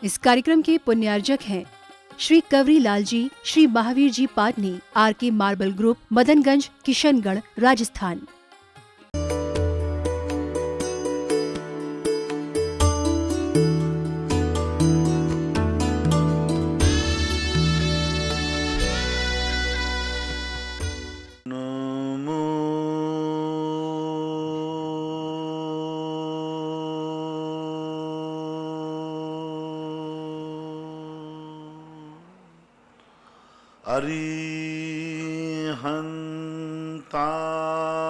इस कार्यक्रम के पुण्यार्जक हैं Shri Kavari Lal ji, Shri Mahavir ji Patni, RK marble group, Madanganj, Kishangarh, Rajasthan.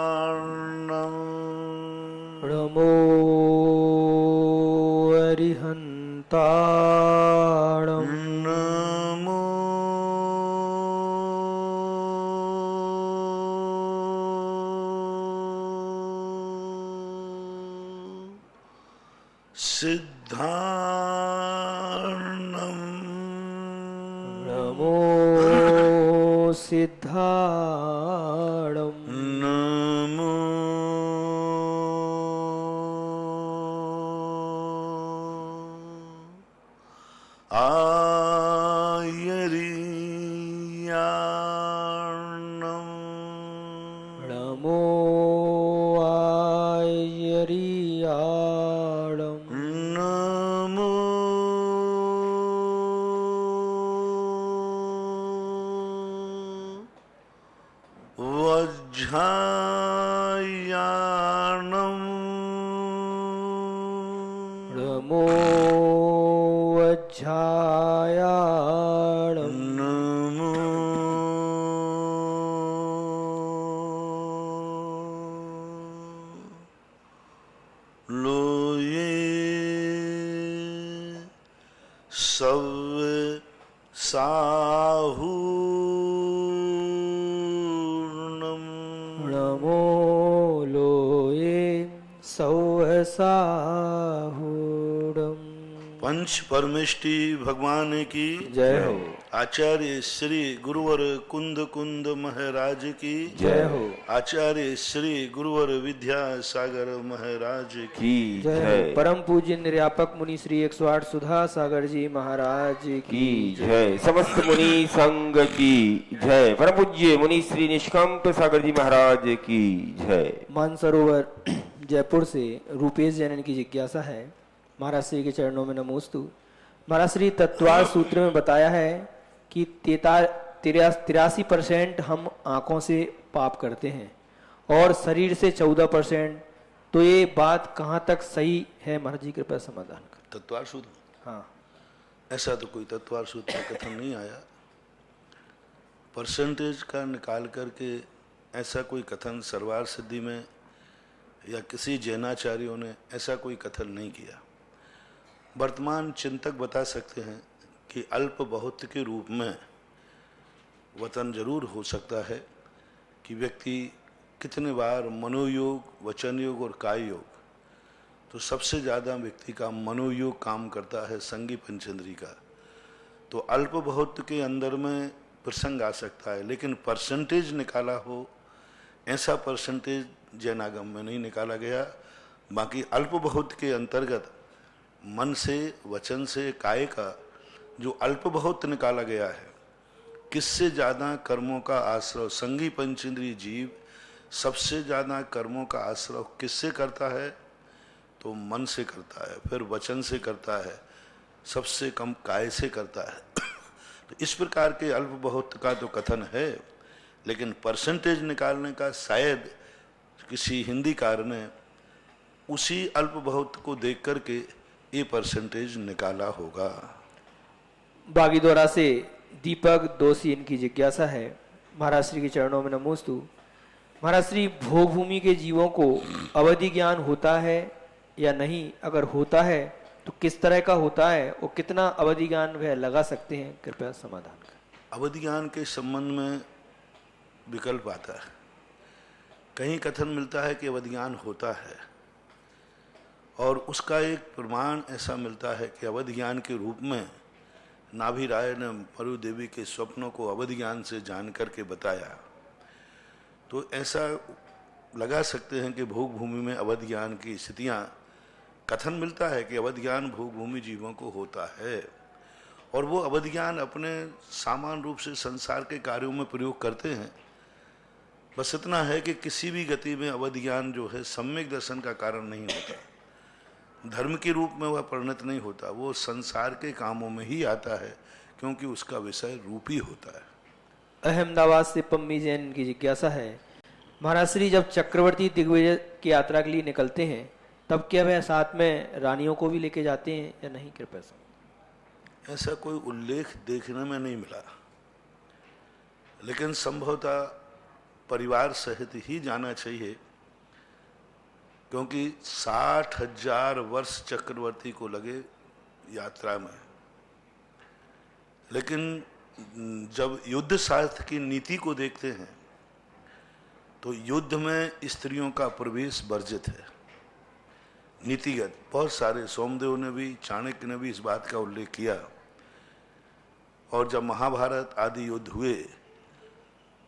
अरिहन्तार्णं नमो अरिहन्ताणं नमो सिद्धार्णं नमो सिद्धाणं नमो आयर्याणं नमो आयर्याणं नमो वज्रायाणं नमो वज्रायाणं नमो लोये सव्य साहूर्णं नमो लोये सौसाहूडम। पंच परमेष्टि भगवान की जय हो। आचार्य श्री गुरुवर कुंद कुंद महाराज की जय हो। आचार्य श्री गुरुवर विद्यासागर महाराज की जय हो। परम पूज्य निर्यापक मुनि श्री 108 सुधा सागर जी महाराज की जय। समस्त मुनि संघ की जय। परम पूज्य मुनि श्री निष्कंप सागर जी महाराज की जय। मानसरोवर जयपुर से रूपेश जैन की जिज्ञासा है। महाराज श्री के चरणों में नमोस्तु। महाराज श्री तत्वार सूत्र में बताया है कि 83% हम आंखों से पाप करते हैं और शरीर से 14%। तो ये बात कहाँ तक सही है? महाराज जी कृपया समाधान कर। तत्वार सूत्र, हाँ, ऐसा तो कोई तत्वार सूत्र में कथन नहीं आया। परसेंटेज का निकाल करके ऐसा कोई कथन सर्वार सिद्धि में या किसी जैनाचार्यों ने ऐसा कोई कथन नहीं किया। वर्तमान चिंतक बता सकते हैं कि अल्प बहुत के रूप में वतन जरूर हो सकता है कि व्यक्ति कितने बार मनोयोग, वचन योग और काय योग, तो सबसे ज़्यादा व्यक्ति का मनोयोग काम करता है संगी पंचेंद्री का। तो अल्प बहुत के अंदर में प्रसंग आ सकता है, लेकिन परसेंटेज निकाला हो ऐसा परसेंटेज जैनागम में नहीं निकाला गया। बाकी अल्प बहुत के अंतर्गत मन से, वचन से, काय का जो अल्प बहुत निकाला गया है, किससे ज़्यादा कर्मों का आश्रव संगी पंचेंद्री जीव सबसे ज़्यादा कर्मों का आश्रव किससे करता है? तो मन से करता है, फिर वचन से करता है, सबसे कम काय से करता है। तो इस प्रकार के अल्प बहुत का तो कथन है, लेकिन परसेंटेज निकालने का शायद किसी हिंदीकार ने उसी अल्प बहुत को देख करके ये परसेंटेज निकाला होगा। बागीदोरा से दीपक दोषी इनकी जिज्ञासा है। महाराज श्री के चरणों में नमोस्तु। महाराज श्री, भोग भूमि के जीवों को अवधि ज्ञान होता है या नहीं? अगर होता है तो किस तरह का होता है और कितना अवधि ज्ञान वह लगा सकते हैं? कृपया समाधान करें। अवधि ज्ञान के संबंध में विकल्प आता है। कहीं कथन मिलता है कि अवधि ज्ञान होता है और उसका एक प्रमाण ऐसा मिलता है कि अवधि ज्ञान के रूप में नाभि राय ने मरु देवी के स्वप्नों को अवधि ज्ञान से जान करके बताया। तो ऐसा लगा सकते हैं कि भोग भूमि में अवधि ज्ञान की स्थितियाँ कथन मिलता है कि अवध ज्ञान भोग भूमि जीवों को होता है, और वो अवध ज्ञान अपने सामान्य रूप से संसार के कार्यों में प्रयोग करते हैं। बस इतना है कि किसी भी गति में अवध ज्ञान जो है सम्यक दर्शन का कारण नहीं होता, धर्म के रूप में वह परिणत नहीं होता, वो संसार के कामों में ही आता है, क्योंकि उसका विषय रूपी होता है। अहमदाबाद से पम्मी जैन की जिज्ञासा है, महाराज श्री जब चक्रवर्ती दिग्विजय की यात्रा के लिए निकलते हैं तब क्या वह साथ में रानियों को भी लेके जाते हैं या नहीं? कृपया से ऐसा कोई उल्लेख देखने में नहीं मिला, लेकिन संभवतः परिवार सहित ही जाना चाहिए, क्योंकि 60,000 वर्ष चक्रवर्ती को लगे यात्रा में। लेकिन जब युद्ध शास्त्र की नीति को देखते हैं तो युद्ध में स्त्रियों का प्रवेश वर्जित है, नीतिगत। बहुत सारे, सोमदेव ने भी, चाणक्य ने भी इस बात का उल्लेख किया। और जब महाभारत आदि युद्ध हुए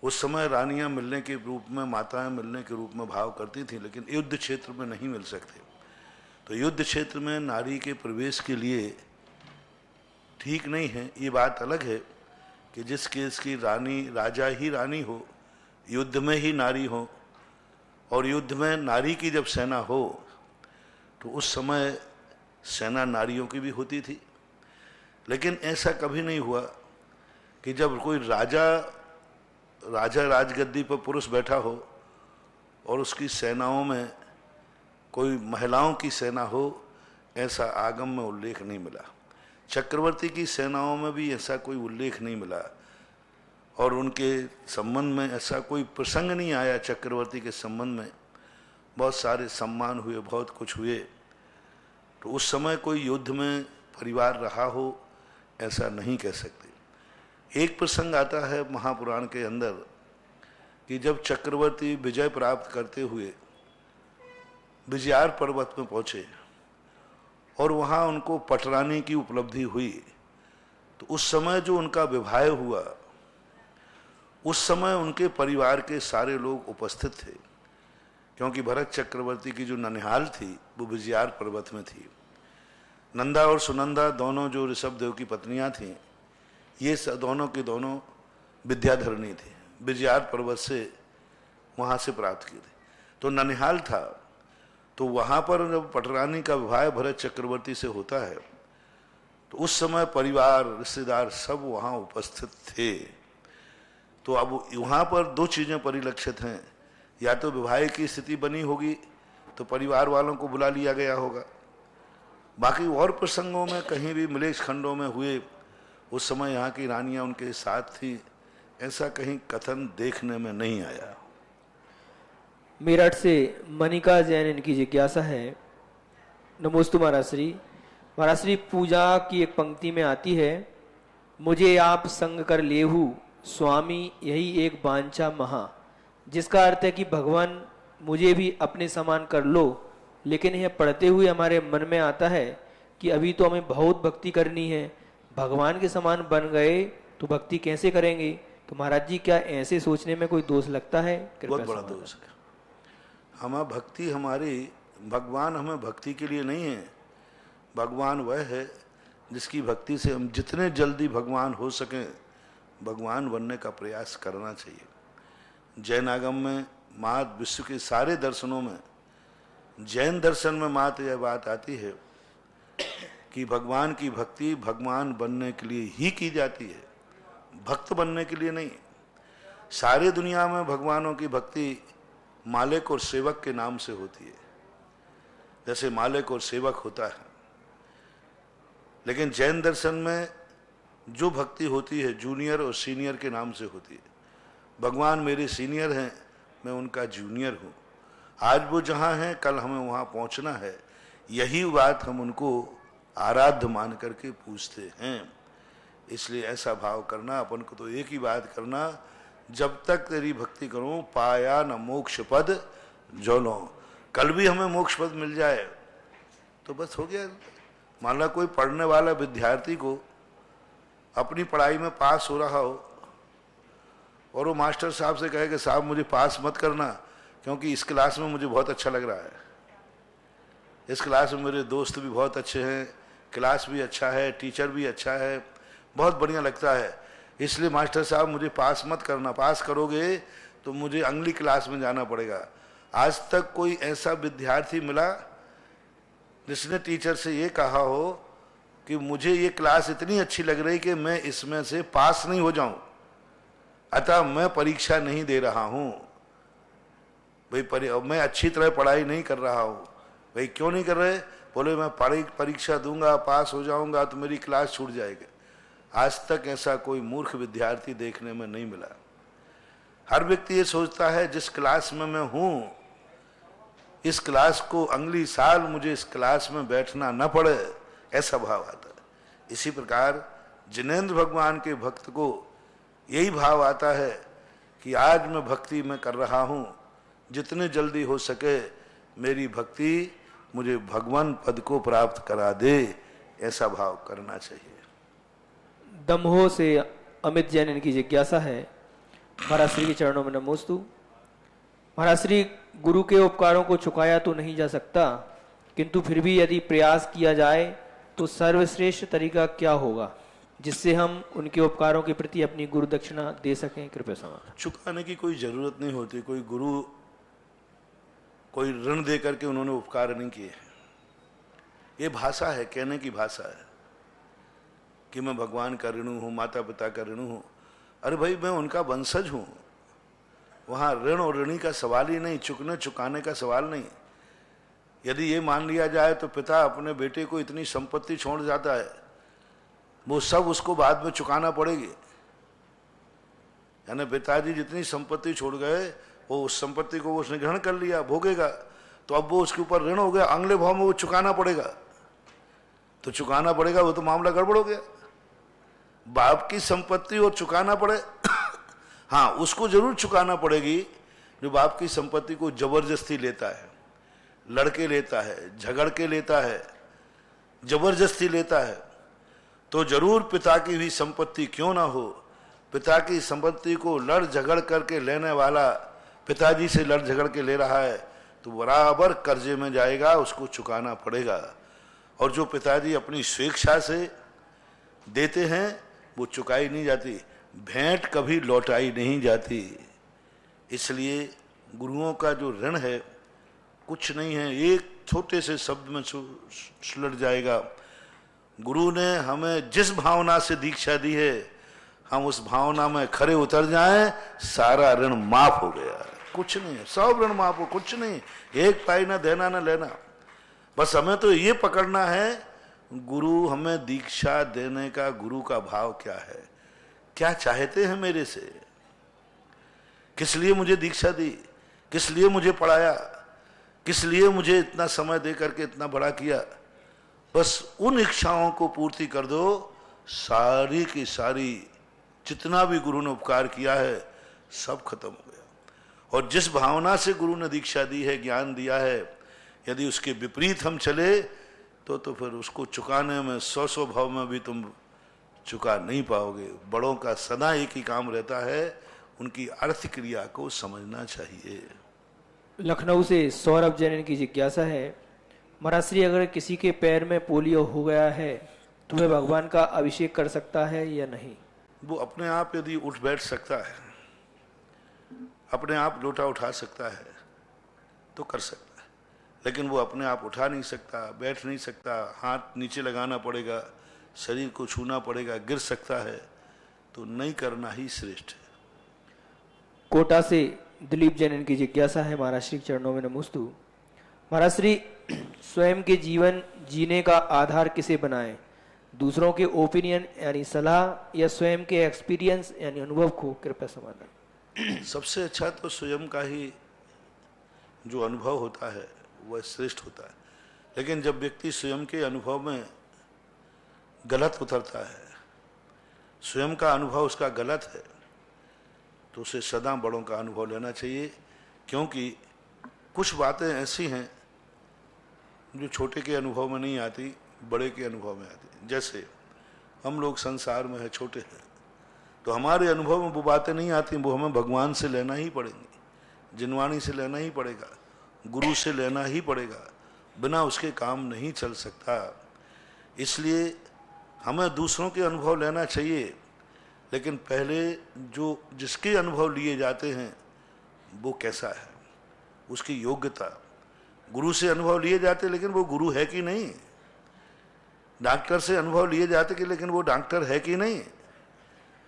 उस समय रानियां मिलने के रूप में, माताएं मिलने के रूप में भाव करती थीं, लेकिन युद्ध क्षेत्र में नहीं मिल सकते। तो युद्ध क्षेत्र में नारी के प्रवेश के लिए ठीक नहीं है। ये बात अलग है कि जिस केस की रानी, राजा ही रानी हो, युद्ध में ही नारी हो, और युद्ध में नारी की जब सेना हो तो उस समय सेना नारियों की भी होती थी। लेकिन ऐसा कभी नहीं हुआ कि जब कोई राजा राजगद्दी पर पुरुष बैठा हो और उसकी सेनाओं में कोई महिलाओं की सेना हो, ऐसा आगम में उल्लेख नहीं मिला। चक्रवर्ती की सेनाओं में भी ऐसा कोई उल्लेख नहीं मिला, और उनके संबंध में ऐसा कोई प्रसंग नहीं आया। चक्रवर्ती के संबंध में बहुत सारे सम्मान हुए, बहुत कुछ हुए, तो उस समय कोई युद्ध में परिवार रहा हो ऐसा नहीं कह सकते। एक प्रसंग आता है महापुराण के अंदर कि जब चक्रवर्ती विजय प्राप्त करते हुए विजयार पर्वत में पहुंचे और वहां उनको पटरानी की उपलब्धि हुई, तो उस समय जो उनका विवाह हुआ, उस समय उनके परिवार के सारे लोग उपस्थित थे, क्योंकि भरत चक्रवर्ती की जो ननिहाल थी वो विजयार पर्वत में थी। नंदा और सुनंदा दोनों जो ऋषभदेव की पत्नियां थीं, ये दोनों की दोनों विद्याधरणी थी, विजयार पर्वत से वहाँ से प्राप्त की थी। तो ननिहाल था, तो वहाँ पर जब पटरानी का विवाह भरत चक्रवर्ती से होता है तो उस समय परिवार, रिश्तेदार सब वहाँ उपस्थित थे। तो अब वहाँ पर दो चीज़ें परिलक्षित हैं, या तो विवाह की स्थिति बनी होगी तो परिवार वालों को बुला लिया गया होगा, बाकी और प्रसंगों में कहीं भी मिलेश खंडों में हुए उस समय यहाँ की रानियां उनके साथ थी, ऐसा कहीं कथन देखने में नहीं आया। मेरठ से मनिका जैन इनकी जिज्ञासा है, नमोस्तु महाराज श्री। महाराज श्री, पूजा की एक पंक्ति में आती है, मुझे आप संग कर लेहू स्वामी यही एक बांछा महा, जिसका अर्थ है कि भगवान मुझे भी अपने समान कर लो। लेकिन यह पढ़ते हुए हमारे मन में आता है कि अभी तो हमें बहुत भक्ति करनी है, भगवान के समान बन गए तो भक्ति कैसे करेंगे? तो महाराज जी, क्या ऐसे सोचने में कोई दोष लगता है? बहुत बड़ा दोष है। हमें भक्ति, हमारी भगवान हमें भक्ति के लिए नहीं है। भगवान वह है जिसकी भक्ति से हम जितने जल्दी भगवान हो सकें भगवान बनने का प्रयास करना चाहिए। जैन आगम में मात विश्व के सारे दर्शनों में, जैन दर्शन में मात यह बात आती है कि भगवान की भक्ति भगवान बनने के लिए ही की जाती है, भक्त बनने के लिए नहीं। सारे दुनिया में भगवानों की भक्ति मालिक और सेवक के नाम से होती है, जैसे मालिक और सेवक होता है। लेकिन जैन दर्शन में जो भक्ति होती है जूनियर और सीनियर के नाम से होती है। भगवान मेरे सीनियर हैं, मैं उनका जूनियर हूँ। आज वो जहाँ हैं कल हमें वहाँ पहुँचना है, यही बात हम उनको आराध्य मान करके पूछते हैं। इसलिए ऐसा भाव करना, अपन को तो एक ही बात करना, जब तक तेरी भक्ति करूं पाया न मोक्ष पद जोलो। कल भी हमें मोक्ष पद मिल जाए तो बस हो गया। मान लो कोई पढ़ने वाला विद्यार्थी को अपनी पढ़ाई में पास हो रहा हो और वो मास्टर साहब से कहे कि साहब मुझे पास मत करना क्योंकि इस क्लास में मुझे बहुत अच्छा लग रहा है, इस क्लास में मेरे दोस्त भी बहुत अच्छे हैं, क्लास भी अच्छा है, टीचर भी अच्छा है, बहुत बढ़िया लगता है। इसलिए मास्टर साहब मुझे पास मत करना, पास करोगे तो मुझे अगली क्लास में जाना पड़ेगा। आज तक कोई ऐसा विद्यार्थी मिला जिसने टीचर से ये कहा हो कि मुझे ये क्लास इतनी अच्छी लग रही कि मैं इसमें से पास नहीं हो जाऊं, अतः मैं परीक्षा नहीं दे रहा हूं। भाई मैं अच्छी तरह पढ़ाई नहीं कर रहा हूं। भाई क्यों नहीं कर रहे? बोले मैं परीक्षा दूंगा, पास हो जाऊंगा तो मेरी क्लास छूट जाएगी। आज तक ऐसा कोई मूर्ख विद्यार्थी देखने में नहीं मिला। हर व्यक्ति ये सोचता है जिस क्लास में मैं हूं, इस क्लास को अगली साल मुझे इस क्लास में बैठना न पड़े, ऐसा भाव आता है। इसी प्रकार जिनेंद्र भगवान के भक्त को यही भाव आता है कि आज मैं भक्ति में कर रहा हूं, जितने जल्दी हो सके मेरी भक्ति मुझे भगवान पद को प्राप्त करा दे, ऐसा भाव करना चाहिए। दम्हो से अमित जैन इनकी जिज्ञासा है। महाराज श्री के चरणों में नमोस्तु। महाराज श्री, गुरु के उपकारों को चुकाया तो नहीं जा सकता, किंतु फिर भी यदि प्रयास किया जाए तो सर्वश्रेष्ठ तरीका क्या होगा जिससे हम उनके उपकारों के प्रति अपनी गुरु दक्षिणा दे सकें? कृपया समाधान। चुकाने की कोई जरूरत नहीं होती। कोई गुरु कोई ऋण दे करके उन्होंने उपकार नहीं किए। ये भाषा है, कहने की भाषा है कि मैं भगवान का ऋणी हूं, माता पिता का ऋणी हूं। अरे भाई मैं उनका वंशज हूं। वहां ऋण और ऋणी का सवाल ही नहीं, चुकने चुकाने का सवाल नहीं। यदि ये मान लिया जाए तो पिता अपने बेटे को इतनी संपत्ति छोड़ जाता है, वो सब उसको बाद में चुकाना पड़ेगी। यानी पिताजी जितनी संपत्ति छोड़ गए, वो उस संपत्ति को उसने ग्रहण कर लिया, भोगेगा, तो अब वो उसके ऊपर ऋण हो गया, अगले भाव में वो चुकाना पड़ेगा। तो चुकाना पड़ेगा, वो तो मामला गड़बड़ हो गया। बाप की संपत्ति और चुकाना पड़े हाँ, उसको जरूर चुकाना पड़ेगी जो बाप की संपत्ति को जबरदस्ती लेता है, लड़के लेता है, झगड़ के लेता है, जबरदस्ती लेता है। तो जरूर पिता की भी संपत्ति क्यों ना हो, पिता की संपत्ति को लड़ झगड़ करके लेने वाला पिताजी से लड़ झगड़ के ले रहा है तो बराबर कर्जे में जाएगा, उसको चुकाना पड़ेगा। और जो पिताजी अपनी स्वेच्छा से देते हैं वो चुकाई नहीं जाती, भेंट कभी लौटाई नहीं जाती। इसलिए गुरुओं का जो ऋण है कुछ नहीं है, एक छोटे से शब्द में सुलझ जाएगा। गुरु ने हमें जिस भावना से दीक्षा दी है, हम उस भावना में खरे उतर जाएं, सारा ऋण माफ हो गया। कुछ नहीं है, सब ऋण माफ हो, कुछ नहीं, एक पाई ना देना ना लेना। बस हमें तो ये पकड़ना है गुरु हमें दीक्षा देने का, गुरु का भाव क्या है, क्या चाहते हैं मेरे से, किस लिए मुझे दीक्षा दी, किस लिए मुझे पढ़ाया, किस लिए मुझे इतना समय दे करके इतना बड़ा किया। बस उन इच्छाओं को पूर्ति कर दो, सारी की सारी जितना भी गुरु ने उपकार किया है सब खत्म हो गया। और जिस भावना से गुरु ने दीक्षा दी है, ज्ञान दिया है, यदि उसके विपरीत हम चले तो फिर उसको चुकाने में 100 भाव में भी तुम चुका नहीं पाओगे। बड़ों का सदा एक ही काम रहता है, उनकी अर्थ क्रिया को समझना चाहिए। लखनऊ से सौरभ जैन की जिज्ञासा है। महाराज श्री, अगर किसी के पैर में पोलियो हो गया है तो वह भगवान का अभिषेक कर सकता है या नहीं? वो अपने आप यदि उठ बैठ सकता है, अपने आप लोटा उठा सकता है तो कर सकता है, लेकिन वो अपने आप उठा नहीं सकता, बैठ नहीं सकता, हाथ नीचे लगाना पड़ेगा, शरीर को छूना पड़ेगा, गिर सकता है, तो नहीं करना ही श्रेष्ठ है। कोटा से दिलीप जैन की जिज्ञासा है। महाराज श्री के चरणों में नमोस्तु। महाराज श्री, स्वयं के जीवन जीने का आधार किसे बनाएं? दूसरों के ओपिनियन यानी सलाह या स्वयं के एक्सपीरियंस यानी अनुभव को? कृपया समाधान। सबसे अच्छा तो स्वयं का ही जो अनुभव होता है वह श्रेष्ठ होता है। लेकिन जब व्यक्ति स्वयं के अनुभव में गलत उतरता है, स्वयं का अनुभव उसका गलत है, तो उसे सदा बड़ों का अनुभव लेना चाहिए। क्योंकि कुछ बातें ऐसी हैं जो छोटे के अनुभव में नहीं आती, बड़े के अनुभव में आती। जैसे हम लोग संसार में है, छोटे हैं, तो हमारे अनुभव में वो बातें नहीं आती, वो हमें भगवान से लेना ही पड़ेंगी, जिनवाणी से लेना ही पड़ेगा, गुरु से लेना ही पड़ेगा, बिना उसके काम नहीं चल सकता। इसलिए हमें दूसरों के अनुभव लेना चाहिए, लेकिन पहले जो जिसके अनुभव लिए जाते हैं वो कैसा है, उसकी योग्यता। गुरु से अनुभव लिए जाते लेकिन वो गुरु है कि नहीं, डॉक्टर से अनुभव लिए जाते कि लेकिन वो डॉक्टर है कि नहीं।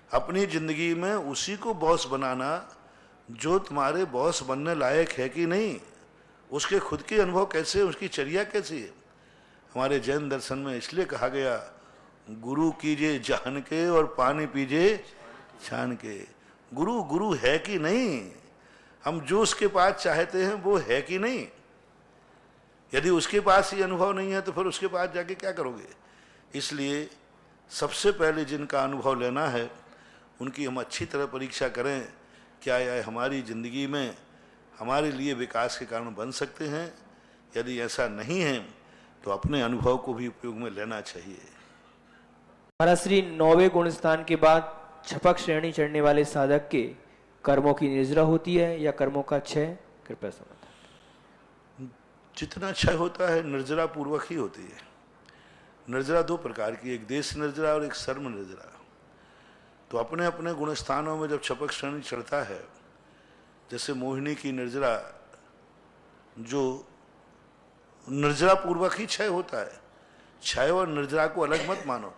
अपनी जिंदगी में उसी को बॉस बनाना जो तुम्हारे बॉस बनने लायक है कि नहीं, उसके खुद के अनुभव कैसे, उसकी चर्या कैसी है। हमारे जैन दर्शन में इसलिए कहा गया, गुरु कीजिए जान के और पानी पीजिए छान के। गुरु गुरु है कि नहीं, हम जो उसके पास चाहते हैं वो है कि नहीं। यदि उसके पास ही अनुभव नहीं है तो फिर उसके पास जाके क्या करोगे। इसलिए सबसे पहले जिनका अनुभव लेना है उनकी हम अच्छी तरह परीक्षा करें, क्या यह हमारी ज़िंदगी में हमारे लिए विकास के कारण बन सकते हैं। यदि ऐसा नहीं है तो अपने अनुभव को भी उपयोग में लेना चाहिए। महाराज श्री 9वें गुण स्थान के बाद छपक श्रेणी चढ़ने वाले साधक के कर्मों की निर्जरा होती है या कर्मों का क्षय, कृपया समझाएं। जितना क्षय होता है निर्जरा पूर्वक ही होती है। निर्जरा दो प्रकार की, एक देश निर्जरा और एक सर्व निर्जरा। तो अपने अपने गुण स्थानों में जब छपक श्रेणी चढ़ता है, जैसे मोहिनी की निर्जरा जो निर्जरा पूर्वक ही क्षय होता है। क्षय और निर्जरा को अलग मत मानो,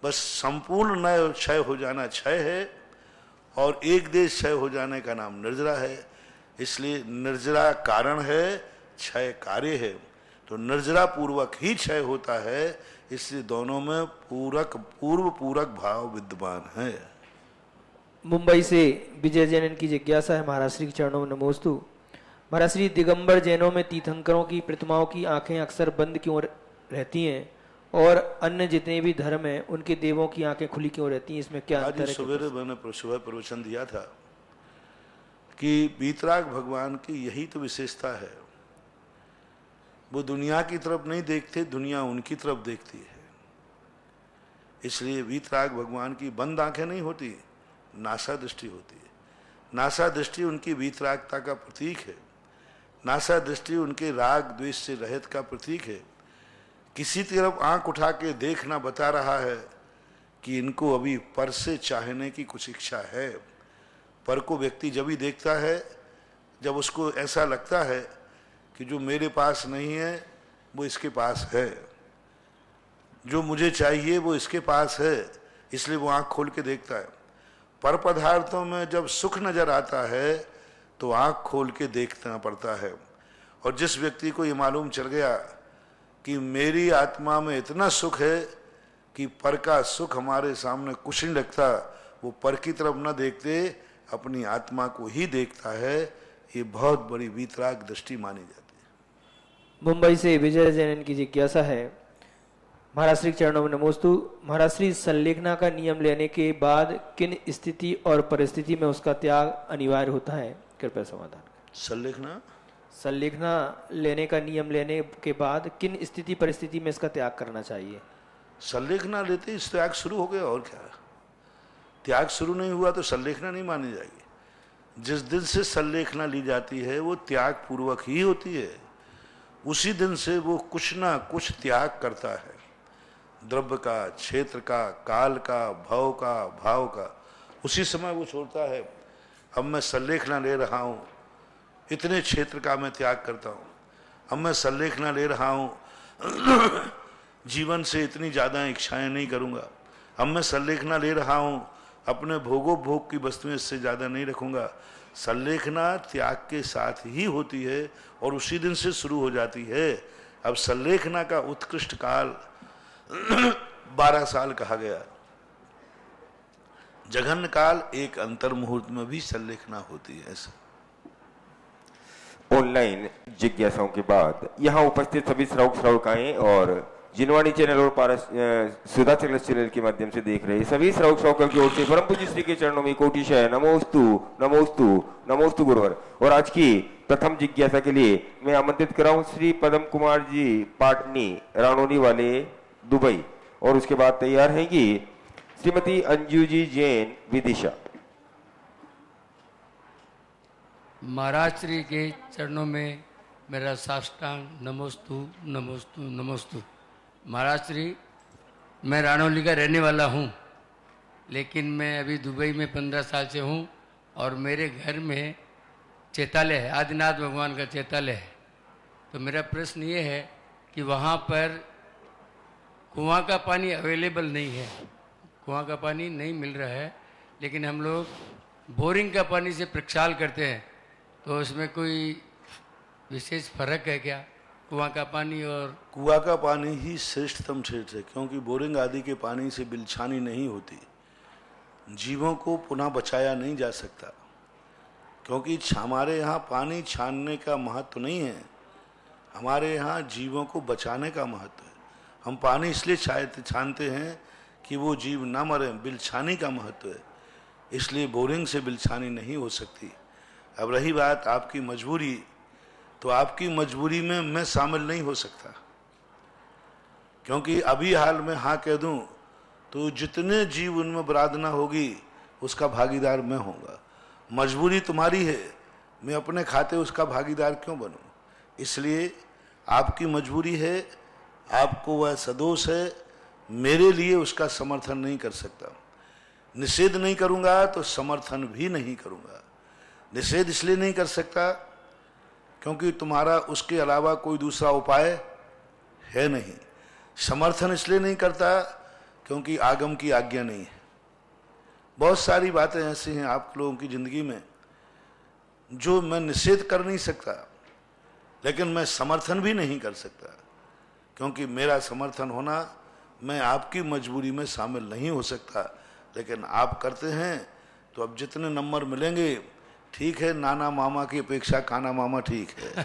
बस संपूर्ण नए क्षय हो जाना क्षय है और एक देश क्षय हो जाने का नाम निर्जरा है। इसलिए निर्जरा कारण है, क्षय कार्य है। तो निर्जरा पूर्वक ही क्षय होता है, इसलिए दोनों में पूर्व पूरक भाव विद्यमान है। मुंबई से विजय जैन की जिज्ञासा है, महाराज श्री के चरणों में नमोस्तु। महाराज श्री, दिगंबर जैनों में तीर्थंकरों की प्रतिमाओं की आंखें अक्सर बंद क्यों रहती हैं और अन्य जितने भी धर्म हैं उनके देवों की आंखें खुली क्यों रहती हैं, इसमें क्या अंतर है? आज सवेरे मैंने सुबह प्रवचन दिया था कि वीतराग भगवान की यही तो विशेषता है, वो दुनिया की तरफ नहीं देखते, दुनिया उनकी तरफ देखती है। इसलिए वीतराग भगवान की बंद आंखें नहीं होती, नासा दृष्टि होती है। नासा दृष्टि उनकी वीतरागता का प्रतीक है। नासा दृष्टि उनके राग द्वेष से रहित का प्रतीक है। किसी तरफ आंख उठा के देखना बता रहा है कि इनको अभी पर से चाहने की कुछ इच्छा है। पर को व्यक्ति जब ही देखता है जब उसको ऐसा लगता है कि जो मेरे पास नहीं है वो इसके पास है, जो मुझे चाहिए वो इसके पास है, इसलिए वो आंख खोल के देखता है। पर पदार्थों में जब सुख नजर आता है तो आंख खोल के देखना पड़ता है। और जिस व्यक्ति को ये मालूम चल गया कि मेरी आत्मा में इतना सुख है कि पर का सुख हमारे सामने कुछ नहीं लगता, वो पर की तरफ न देखते अपनी आत्मा को ही देखता है, ये बहुत बड़ी वीतराग दृष्टि मानी जाती है। मुंबई से विजय जैन की जिज्ञासा है, महाराज श्री चरणों में नमोस्तु। महाराज श्री, संलेखना का नियम लेने के बाद किन स्थिति और परिस्थिति में उसका त्याग अनिवार्य होता है, कृपया समाधान। संलेखना लेने का नियम लेने के बाद किन स्थिति परिस्थिति में इसका त्याग करना चाहिए? संलेखना लेते ही त्याग शुरू हो गया, और क्या। त्याग शुरू नहीं हुआ तो संलेखना नहीं मानी जाएगी। जिस दिन से संलेखना ली जाती है वो त्याग पूर्वक ही होती है। उसी दिन से वो कुछ ना कुछ त्याग करता है, द्रव्य का, क्षेत्र का, काल का, भव का, भाव का। उसी समय वो छोड़ता है, अब मैं संलेखना ले रहा हूँ, इतने क्षेत्र का मैं त्याग करता हूँ। अब मैं संलेखना ले रहा हूँ, जीवन से इतनी ज़्यादा इच्छाएं नहीं करूँगा। अब मैं संलेखना ले रहा हूँ, अपने भोगोपभोग की वस्तुएं इससे ज़्यादा नहीं रखूँगा। संलेखना त्याग के साथ ही होती है और उसी दिन से शुरू हो जाती है। अब संलेखना का उत्कृष्ट काल 12 साल कहा गया। जघन्य काल एक अंतर मुहूर्त में भी संलेखना होती है। ऐसा ऑनलाइन जिज्ञासाओं के बाद यहाँ उपस्थित सभी श्रावक श्रावकाएं और जिनवाणी चैनल और सुधा चैनल के माध्यम से देख रहे सभी श्रावक श्रावकों की ओर से परम पूज्य श्री के चरणों में कोटिशय नमोस्तु नमोस्तु नमोस्तु गुरुवर। और आज की प्रथम जिज्ञासा के लिए मैं आमंत्रित कर रहा हूँ श्री पदम कुमार जी पाटनी रानोनी वाले दुबई, और उसके बाद तैयार हैंगी श्रीमती अंजू जी जैन विदिशा। महाराज श्री के चरणों में मेरा साष्टांग नमोस्तु नमोस्तु नमोस्तु। महाराज श्री, मैं रानौली का रहने वाला हूँ, लेकिन मैं अभी दुबई में 15 साल से हूँ और मेरे घर में चैतालय है, आदिनाथ भगवान का चैतालय है। तो मेरा प्रश्न ये है कि वहाँ पर कुआं का पानी अवेलेबल नहीं है, कुआं का पानी नहीं मिल रहा है, लेकिन हम लोग बोरिंग का पानी से प्रक्षाल करते हैं, तो उसमें कोई विशेष फर्क है क्या कुआं का पानी और? कुआं का पानी ही श्रेष्ठतम क्षेत्र है, क्योंकि बोरिंग आदि के पानी से बिलछानी नहीं होती, जीवों को पुनः बचाया नहीं जा सकता। क्योंकि हमारे यहाँ पानी छानने का महत्व नहीं है, हमारे यहाँ जीवों को बचाने का महत्व है। हम पानी इसलिए छानते हैं कि वो जीव ना मरे, बिलछानी का महत्व है, इसलिए बोरिंग से बिलछानी नहीं हो सकती। अब रही बात आपकी मजबूरी, तो आपकी मजबूरी में मैं शामिल नहीं हो सकता, क्योंकि अभी हाल में हाँ कह दूं तो जितने जीव उनमें बरादना होगी उसका भागीदार मैं होऊंगा। मजबूरी तुम्हारी है, मैं अपने खाते उसका भागीदार क्यों बनूं? इसलिए आपकी मजबूरी है, आपको वह सदोष है, मेरे लिए उसका समर्थन नहीं कर सकता। निषेध नहीं करूंगा तो समर्थन भी नहीं करूंगा। निषेध इसलिए नहीं कर सकता क्योंकि तुम्हारा उसके अलावा कोई दूसरा उपाय है नहीं। समर्थन इसलिए नहीं करता क्योंकि आगम की आज्ञा नहीं है। बहुत सारी बातें ऐसी हैं आप लोगों की जिंदगी में जो मैं निषेध कर नहीं सकता, लेकिन मैं समर्थन भी नहीं कर सकता, क्योंकि मेरा समर्थन होना, मैं आपकी मजबूरी में शामिल नहीं हो सकता। लेकिन आप करते हैं तो अब जितने नंबर मिलेंगे ठीक है, नाना मामा की अपेक्षा काना मामा ठीक है।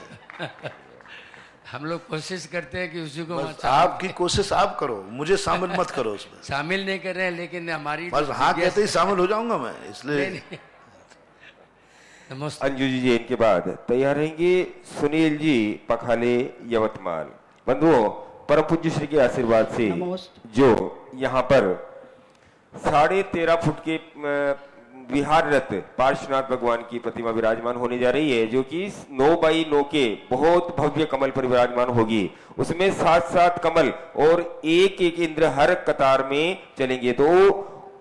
हम लोग कोशिश करते हैं कि उसी को बस आपकी कोशिश आप करो, मुझे शामिल मत करो उसमें। शामिल नहीं कर रहे हैं, लेकिन हमारी बस हाँ कहते ही शामिल हो जाऊंगा मैं, इसलिए। नमस्ते। अंजू जी जैन के बाद तैयार रहेंगे सुनील जी पखाले यवतमाल। बंधुओं, परम पूज्य श्री के आशीर्वाद से जो यहाँ पर 13.5 फुट के विहार रथ पार्श्वनाथ भगवान की प्रतिमा विराजमान होने जा रही है, जो कि 9x9 के बहुत भव्य कमल पर विराजमान होगी। उसमें 7-7 कमल और एक इंद्र हर कतार में चलेंगे। तो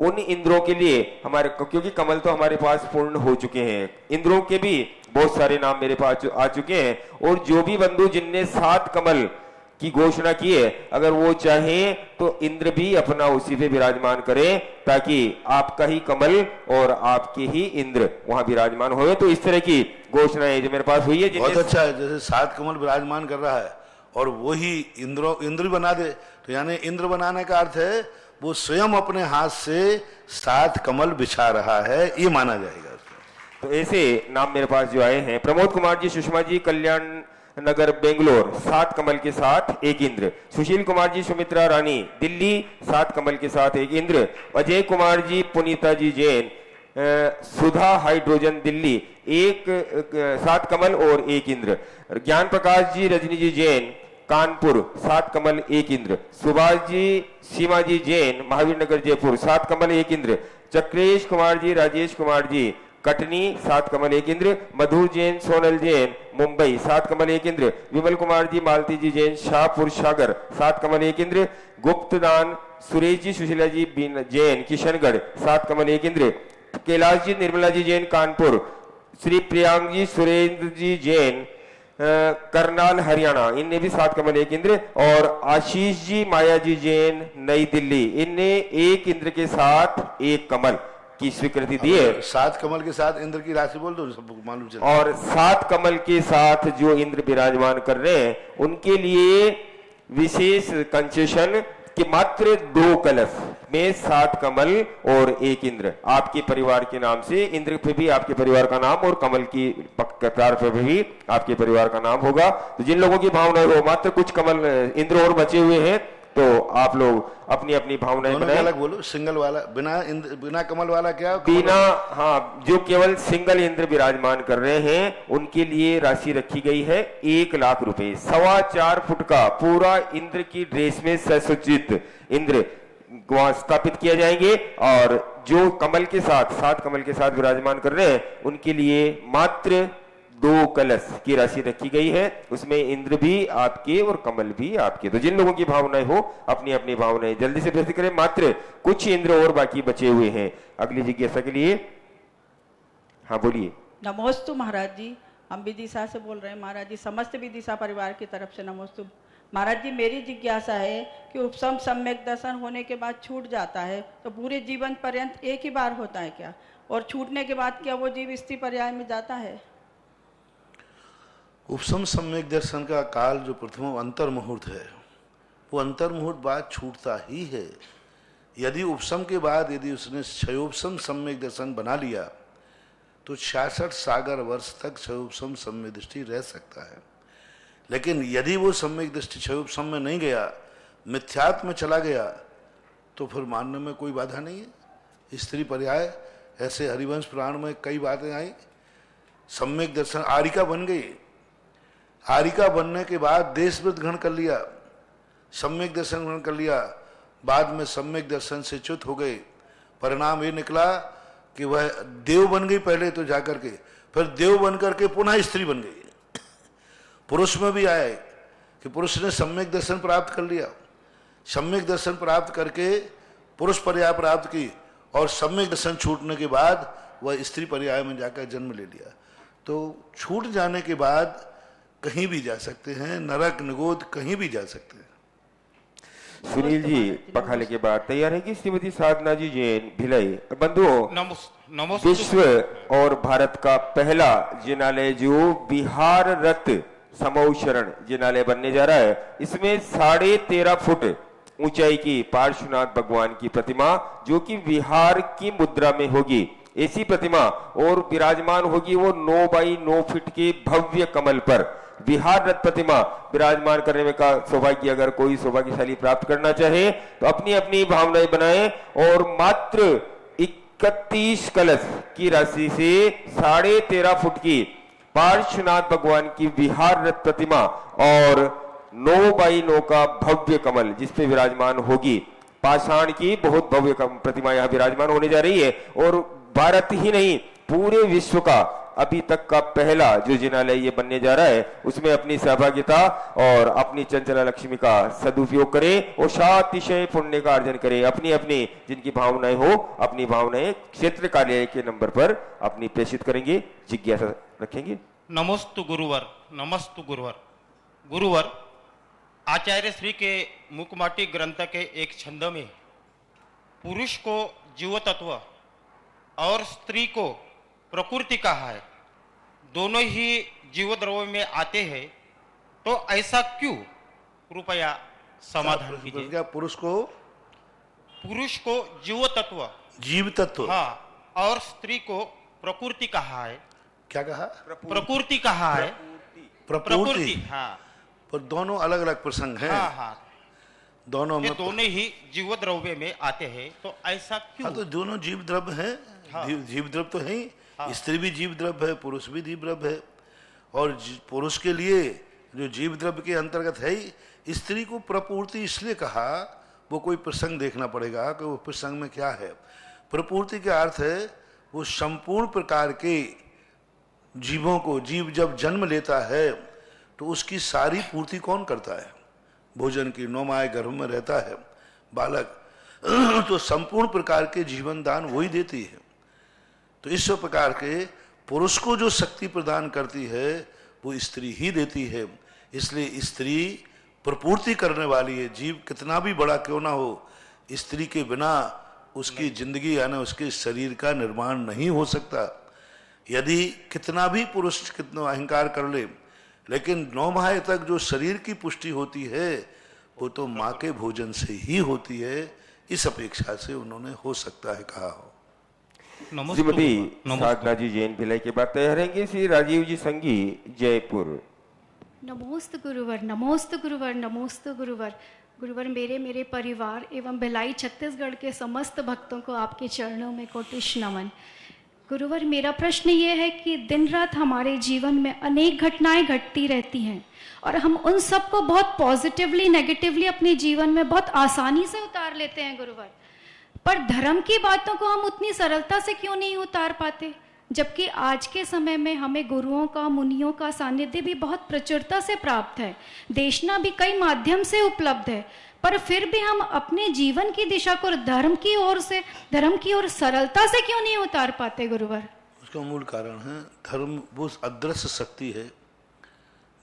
उन इंद्रों के लिए हमारे, क्योंकि कमल तो हमारे पास पूर्ण हो चुके हैं, इंद्रों के भी बहुत सारे नाम मेरे पास आ चुके हैं। और जो भी बंधु जिनने 7 कमल की घोषणा की है, अगर वो चाहें तो इंद्र भी अपना उसी पे विराजमान करें, ताकि आपका ही कमल और आपके ही इंद्र वहां विराजमान होए। तो इस तरह की घोषणाएं जो मेरे पास हुई है, बहुत अच्छा है। जैसे 7 कमल विराजमान कर रहा है और वही इंद्र बना दे, तो यानी इंद्र बनाने का अर्थ है वो स्वयं अपने हाथ से 7 कमल बिछा रहा है, ये माना जाएगा। तो ऐसे नाम मेरे पास जो आए हैं, प्रमोद कुमार जी सुषमा जी कल्याण नगर बेंगलोर 7 कमल के साथ एक इंद्र। सुशील कुमार जी सुमित्रा रानी दिल्ली 7 कमल के साथ एक इंद्र। अजय कुमार जी पुनीता जी जैन सुधा हाइड्रोजन दिल्ली 7 कमल और एक इंद्र। ज्ञान प्रकाश जी रजनी जी जैन कानपुर 7 कमल 1 इंद्र। सुभाष जी सीमा जी जैन महावीर नगर जयपुर 7 कमल 1 इंद्र। चक्रेश कुमार जी राजेश कुमार जी कटनी 7 कमल 1 इंद्र। मधुर जैन सोनल जैन मुंबई 7 कमल 1 इंद्र। विमल कुमार जी मालती जी जैन शाहपुर सागर 7 कमल 1 इंद्र। गुप्तदान सुरेश जी सुशीला जी जैन किशनगढ़ 7 कमल 1 इंद्र। कैलाश जी निर्मला जी जैन कानपुर। श्री प्रियांक जी सुरेंद्र जी जैन करनाल हरियाणा, इनने भी 7 कमल 1 इंद्र। और आशीष जी माया जी जैन नई दिल्ली, इनने 1 इंद्र के साथ 1 कमल की स्वीकृति दी है। 7 कमल के साथ इंद्र की राशि बोल दो, सबको मालूम चले। और 7 कमल के साथ जो इंद्र विराजमान कर रहे हैं, उनके लिए विशेष कंसेशन कि मात्र 2 कलश में 7 कमल और 1 इंद्र आपके परिवार के नाम से, इंद्र पे भी आपके परिवार का नाम और कमल की कतार पे भी आपके परिवार का नाम होगा। तो जिन लोगों की भावनाएं हो, मात्र कुछ कमल इंद्र और बचे हुए हैं, तो आप लोग अपनी अपनी भावनाएं बनाएं। अलग बोलो, सिंगल वाला बिना कमल वाला क्या? बिना, हाँ, जो केवल सिंगल इंद्र विराजमान कर रहे हैं उनके लिए राशि रखी गई है 1 लाख रुपए। 4.25 फुट का पूरा इंद्र की ड्रेस में सुसज्जित इंद्र वहां स्थापित किया जाएंगे। और जो कमल के साथ 7 कमल के साथ विराजमान कर रहे हैं उनके लिए मात्र 2 कलश की राशि रखी गई है, उसमें इंद्र भी आपके और कमल भी आपके। तो जिन लोगों की भावनाएं हो अपनी अपनी भावनाएं जल्दी से व्यक्त करें, मात्र कुछ इंद्र और बाकी बचे हुए हैं अगली जिज्ञासा के लिए। हाँ बोलिए। नमोस्तु महाराज जी, हम विदिशा से बोल रहे हैं महाराज जी, समस्त विदिशा परिवार की तरफ से नमोस्तु। महाराज जी मेरी जिज्ञासा है कि उपसम सम्यक दर्शन होने के बाद छूट जाता है तो पूरे जीवन पर्यंत एक ही बार होता है क्या, और छूटने के बाद क्या वो जीव स्त्री पर्याय में जाता है? उपसम सम्यक दर्शन का काल जो प्रथम अंतर मुहूर्त है, वो अंतर मुहूर्त बाद छूटता ही है। यदि उपसम के बाद यदि उसने क्षयोपसम सम्यक दर्शन बना लिया तो 66 सागर वर्ष तक क्षयोपसम सम्यक दृष्टि रह सकता है। लेकिन यदि वो सम्यक दृष्टि क्षयोपसम में नहीं गया, मिथ्यात्व में चला गया, तो फिर मानने में कोई बाधा नहीं है। स्त्री पर्याय ऐसे हरिवंश पुराण में कई बातें आई। सम्यक दर्शन आरिका बन गई, आरिका बनने के बाद देशव्रत ग्रहण कर लिया, सम्यक दर्शन ग्रहण कर लिया, बाद में सम्यक दर्शन से च्युत हो गए। परिणाम ये निकला कि वह देव बन गई पहले तो जाकर के, फिर देव बन करके पुनः स्त्री बन गई। पुरुष में भी आया कि पुरुष ने सम्यक दर्शन प्राप्त कर लिया, सम्यक दर्शन प्राप्त करके पुरुष पर्याय प्राप्त की, और सम्यक दर्शन छूटने के बाद वह स्त्री पर्याय में जाकर जन्म ले लिया। तो छूट जाने के बाद कहीं भी जा सकते हैं, नरक निगोद कहीं भी जा सकते हैं। सुनील जी पखाले के बाद तैयार है कि श्रीमती साधना जी जैन भिलाई। बंधुओं, विश्व और भारत का पहला जिनालय जो बिहार रत्न समौशरण जिनालय बनने जा रहा है, इसमें 13.5 फुट ऊंचाई की पार्श्वनाथ भगवान की प्रतिमा जो कि बिहार की मुद्रा में होगी, ऐसी प्रतिमा, और विराजमान होगी वो 9 बाई 9 फीट के भव्य कमल पर। बिहार रथ प्रतिमा विराजमान करने में का सौभाग्य अगर कोई सौभाग्यशाली प्राप्त करना चाहे तो अपनी अपनी भावनाएं बनाएं, और मात्र 31 कलश की राशि से 13.5 फुट की पार्श्वनाथ भगवान की बिहार रथ प्रतिमा और 9 बाई 9 का भव्य कमल जिसपे विराजमान होगी, पाषाण की बहुत भव्य प्रतिमा यहाँ विराजमान होने जा रही है। और भारत ही नहीं पूरे विश्व का अभी तक का पहला जो जिनालय ये बनने जा रहा है, उसमें अपनी सहभागिता और अपनी चंचला लक्ष्मी का सदुपयोग करें और शातिशय पुण्य का अर्जन करें। अपनी अपनी जिनकी भावनाएं हो अपनी भावनाएं क्षेत्र कार्यालय के नंबर पर अपनी प्रेषित करेंगे, जिज्ञासा रखेंगे। नमस्तु गुरुवर, नमस्तु गुरुवर। गुरुवर, आचार्य श्री के मुकमाटी ग्रंथ के एक छंद में पुरुष को जीव तत्व और स्त्री को प्रकृति कहा है, दोनों ही जीव द्रव्य में आते हैं, तो ऐसा क्यों? कृपया समाधान कीजिए। क्या पुरुष को जीव तत्व, जीव तत्व, हाँ, और स्त्री को प्रकृति कहा है। क्या कहा? प्रकृति कहा है। प्रकृति, हाँ, पर दोनों अलग अलग प्रसंग हैं। हाँ हाँ, दोनों में दोनों ही जीव द्रव्य में आते हैं, तो ऐसा क्यों? हाँ, तो दोनों जीव द्रव्य हैं। हाँ। जीव द्रव्य तो है ही। हाँ। स्त्री भी जीव द्रव्य है, पुरुष भी जीव द्रव्य है। और पुरुष के लिए जो जीव द्रव्य के अंतर्गत है ही, स्त्री को प्रपूर्ति इसलिए कहा, वो कोई प्रसंग देखना पड़ेगा कि वो प्रसंग में क्या है। प्रपूर्ति का अर्थ है वो संपूर्ण प्रकार के जीवों को, जीव जब जन्म लेता है तो उसकी सारी पूर्ति कौन करता है? भोजन की 9 माह गर्भ में रहता है बालक, तो संपूर्ण प्रकार के जीवन दान वही देती है। तो इस प्रकार के पुरुष को जो शक्ति प्रदान करती है वो स्त्री ही देती है। इसलिए स्त्री प्रपूर्ति करने वाली है। जीव कितना भी बड़ा क्यों ना हो, स्त्री के बिना उसकी जिंदगी यानी उसके शरीर का निर्माण नहीं हो सकता। यदि कितना भी पुरुष कितना अहंकार कर ले, लेकिन 9 माह तक जो शरीर की पुष्टि होती है वो तो माँ के भोजन से ही होती है। इस अपेक्षा से उन्होंने हो सकता है कहा हो। श्रीमती साधना जी जैन भिलाई के बाद तैयार रहेंगे श्री राजीव जी संगी जयपुर। नमोस्त गुरुवर, नमोस्त गुरुवर, नमोस्त गुरुवर। गुरुवर, मेरे परिवार एवं भिलाई छत्तीसगढ़ के समस्त भक्तों को आपके चरणों में कोटिश नमन। गुरुवर, मेरा प्रश्न ये है कि दिन रात हमारे जीवन में अनेक घटनाएं घटती रहती हैं और हम उन सब को बहुत पॉजिटिवली नेगेटिवली अपने जीवन में बहुत आसानी से उतार लेते हैं गुरुवर, पर धर्म की बातों को हम उतनी सरलता से क्यों नहीं उतार पाते? जबकि आज के समय में हमें गुरुओं का, मुनियों का सानिध्य भी बहुत प्रचुरता से प्राप्त है, देशना भी कई माध्यम से उपलब्ध है, पर फिर भी हम अपने जीवन की दिशा को धर्म की ओर सरलता से क्यों नहीं उतार पाते गुरुवर? उसका मूल कारण है धर्म वो अदृश्य शक्ति है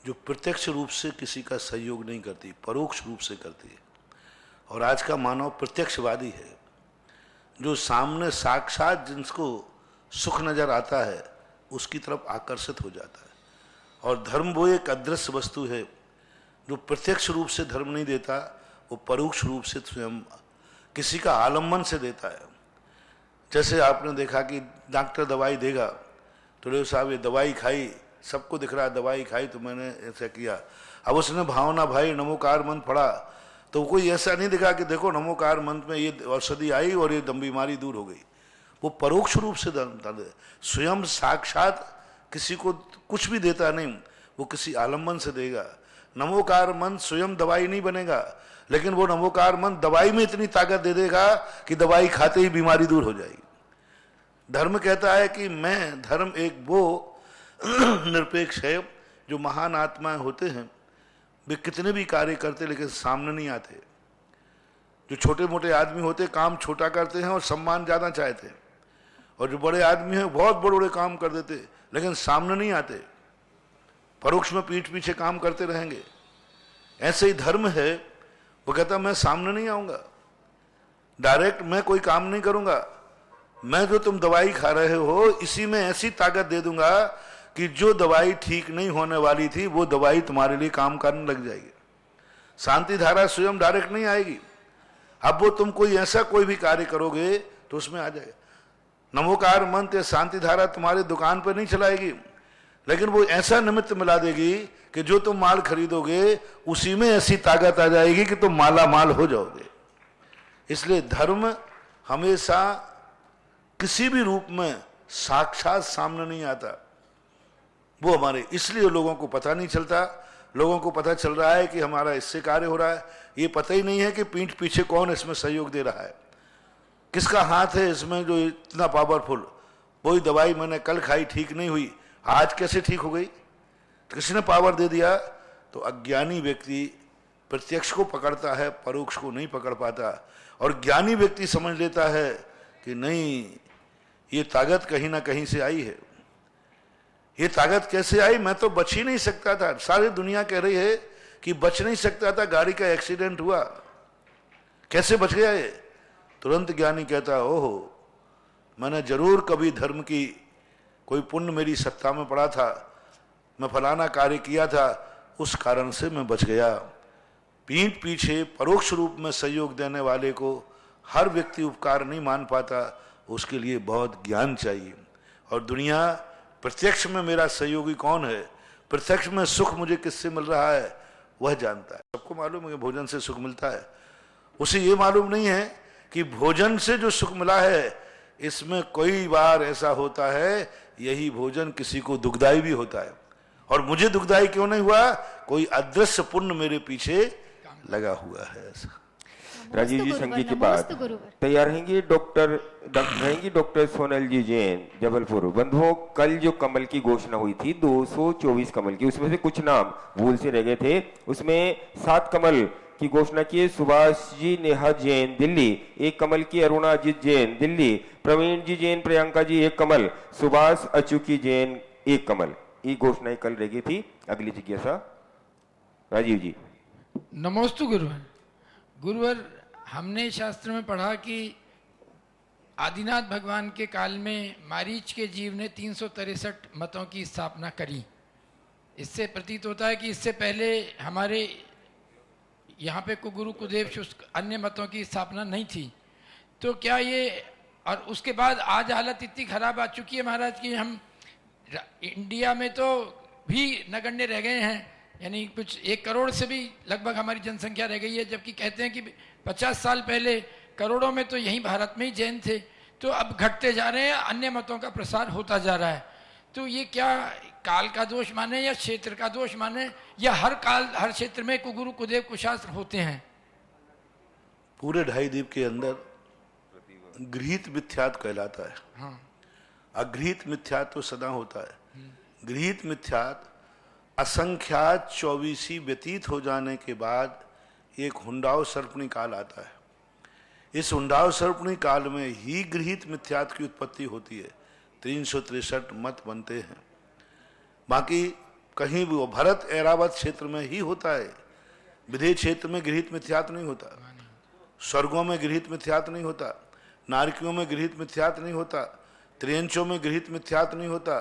जो प्रत्यक्ष रूप से किसी का सहयोग नहीं करती, परोक्ष रूप से करती है। और आज का मानव प्रत्यक्षवादी है, जो सामने साक्षात जिसको सुख नजर आता है उसकी तरफ आकर्षित हो जाता है। और धर्म वो एक अदृश्य वस्तु है जो प्रत्यक्ष रूप से धर्म नहीं देता, वो परोक्ष रूप से स्वयं किसी का आलम्बन से देता है। जैसे आपने देखा कि डॉक्टर दवाई देगा तो रे साहब ये दवाई खाई, सबको दिख रहा है दवाई खाई तो मैंने ऐसा किया। अब उसने भावना भाई नमोकार मंत्र पढ़ा तो कोई ऐसा नहीं दिखा कि देखो नमोकार मंत्र में ये औषधि आई और ये दम बीमारी दूर हो गई। वो परोक्ष रूप से स्वयं साक्षात किसी को कुछ भी देता नहीं, वो किसी आलम्बन से देगा। नमोकार मंत्र स्वयं दवाई नहीं बनेगा, लेकिन वो नमोकार मंत्र दवाई में इतनी ताकत दे देगा कि दवाई खाते ही बीमारी दूर हो जाएगी। धर्म कहता है कि मैं धर्म एक वो निरपेक्ष है जो महान आत्माएं होते हैं, वे कितने भी कार्य करते लेकिन सामने नहीं आते। जो छोटे मोटे आदमी होते काम छोटा करते हैं और सम्मान ज्यादा चाहते हैं, और जो बड़े आदमी हैं बहुत बड़े बड़े काम कर देते लेकिन सामने नहीं आते, परोक्ष में पीठ पीछे काम करते रहेंगे। ऐसे ही धर्म है, वो कहता मैं सामने नहीं आऊंगा, डायरेक्ट मैं कोई काम नहीं करूंगा, मैं जो तुम दवाई खा रहे हो इसी में ऐसी ताकत दे दूंगा कि जो दवाई ठीक नहीं होने वाली थी वो दवाई तुम्हारे लिए काम करने लग जाएगी। शांति धारा स्वयं डायरेक्ट नहीं आएगी, अब वो तुम कोई ऐसा कोई भी कार्य करोगे तो उसमें आ जाएगा। नमोकार मंत्र शांति धारा तुम्हारी दुकान पर नहीं चलाएगी, लेकिन वो ऐसा निमित्त मिला देगी कि जो तुम माल खरीदोगे उसी में ऐसी ताकत आ जाएगी कि तुम माला माल हो जाओगे। इसलिए धर्म हमेशा किसी भी रूप में साक्षात सामने नहीं आता, वो हमारे इसलिए लोगों को पता नहीं चलता। लोगों को पता चल रहा है कि हमारा इससे कार्य हो रहा है, ये पता ही नहीं है कि पीठ पीछे कौन इसमें सहयोग दे रहा है, किसका हाथ है इसमें जो इतना पावरफुल। वही दवाई मैंने कल खाई ठीक नहीं हुई, आज कैसे ठीक हो गई? किसने पावर दे दिया? तो अज्ञानी व्यक्ति प्रत्यक्ष को पकड़ता है, परोक्ष को नहीं पकड़ पाता। और ज्ञानी व्यक्ति समझ लेता है कि नहीं, ये ताकत कहीं ना कहीं से आई है। ये ताकत कैसे आई? मैं तो बच ही नहीं सकता था, सारी दुनिया कह रही है कि बच नहीं सकता था, गाड़ी का एक्सीडेंट हुआ, कैसे बच गया ये? तुरंत ज्ञानी कहता ओहो, मैंने जरूर कभी धर्म की कोई पुण्य मेरी सत्ता में पड़ा था, मैं फलाना कार्य किया था, उस कारण से मैं बच गया। पीठ पीछे परोक्ष रूप में सहयोग देने वाले को हर व्यक्ति उपकार नहीं मान पाता, उसके लिए बहुत ज्ञान चाहिए। और दुनिया प्रत्यक्ष में मेरा सहयोगी कौन है, प्रत्यक्ष में सुख मुझे किससे मिल रहा है, वह जानता है। सबको मालूम है कि भोजन से सुख मिलता है, उसे ये मालूम नहीं है कि भोजन से जो सुख मिला है इसमें कई बार ऐसा होता है यही भोजन किसी को दुखदाई भी होता है। और मुझे दुखदाई क्यों नहीं हुआ? कोई अदृश्य पुण्य मेरे पीछे लगा हुआ है। राजीव जी संगीत के बाद तैयार रहेंगी डॉक्टर सोनल जी जैन जबलपुर। बंधुओं, कल जो कमल की घोषणा हुई थी 224 कमल की, उसमें से कुछ नाम भूल से रह गए थे। उसमें 7 कमल की घोषणा की सुभाष जी नेहा जैन दिल्ली 1 कमल की, अरुणा अजित जैन दिल्ली, प्रवीण जी जैन प्रियंका जी 1 कमल, सुभाष अचुकी जैन 1 कमल। ये घोषणाएं कल रह गई थी। अगली जिज्ञासा राजीव जी। नमोस्तु गुरुवर। गुरुवर, हमने शास्त्र में पढ़ा कि आदिनाथ भगवान के काल में मारीच के जीव ने 363 मतों की स्थापना करी। इससे प्रतीत होता है कि इससे पहले हमारे यहाँ पे कुगुरु कुदेव अन्य मतों की स्थापना नहीं थी। तो क्या ये, और उसके बाद आज हालत इतनी खराब आ चुकी है महाराज कि हम इंडिया में तो भी नगण्य रह गए हैं, यानी कुछ 1 करोड़ से भी लगभग हमारी जनसंख्या रह गई है, जबकि कहते हैं कि 50 साल पहले करोड़ों में तो यहीं भारत में ही जैन थे। तो अब घटते जा रहे हैं, अन्य मतों का प्रसार होता जा रहा है। तो ये क्या काल का दोष माने या क्षेत्र का दोष माने, या हर काल हर क्षेत्र में कुगुरु कुदेव कुशास्त्र होते हैं? पूरे 2.5 द्वीप के अंदर गृहीत मिथ्यात्व कहलाता है। हाँ। अगृहीत मिथ्यात तो सदा होता है। गृहीत मिथ्यात असंख्यात 24 व्यतीत हो जाने के बाद एक हुंडाव सर्पणी काल आता है। इस हुंडाव सर्पणी काल में ही गृहीत मिथ्यात की उत्पत्ति होती है। 363 मत बनते हैं। बाकी कहीं भी वो भरत ऐरावत क्षेत्र में ही होता है। विधेय क्षेत्र में गृहीत मिथ्यात नहीं होता, स्वर्गों में गृहीत मिथ्यात नहीं होता, नारकियों में गृहीत मिथ्यात नहीं होता, त्रियंचों में गृहीत मिथ्यात नहीं होता।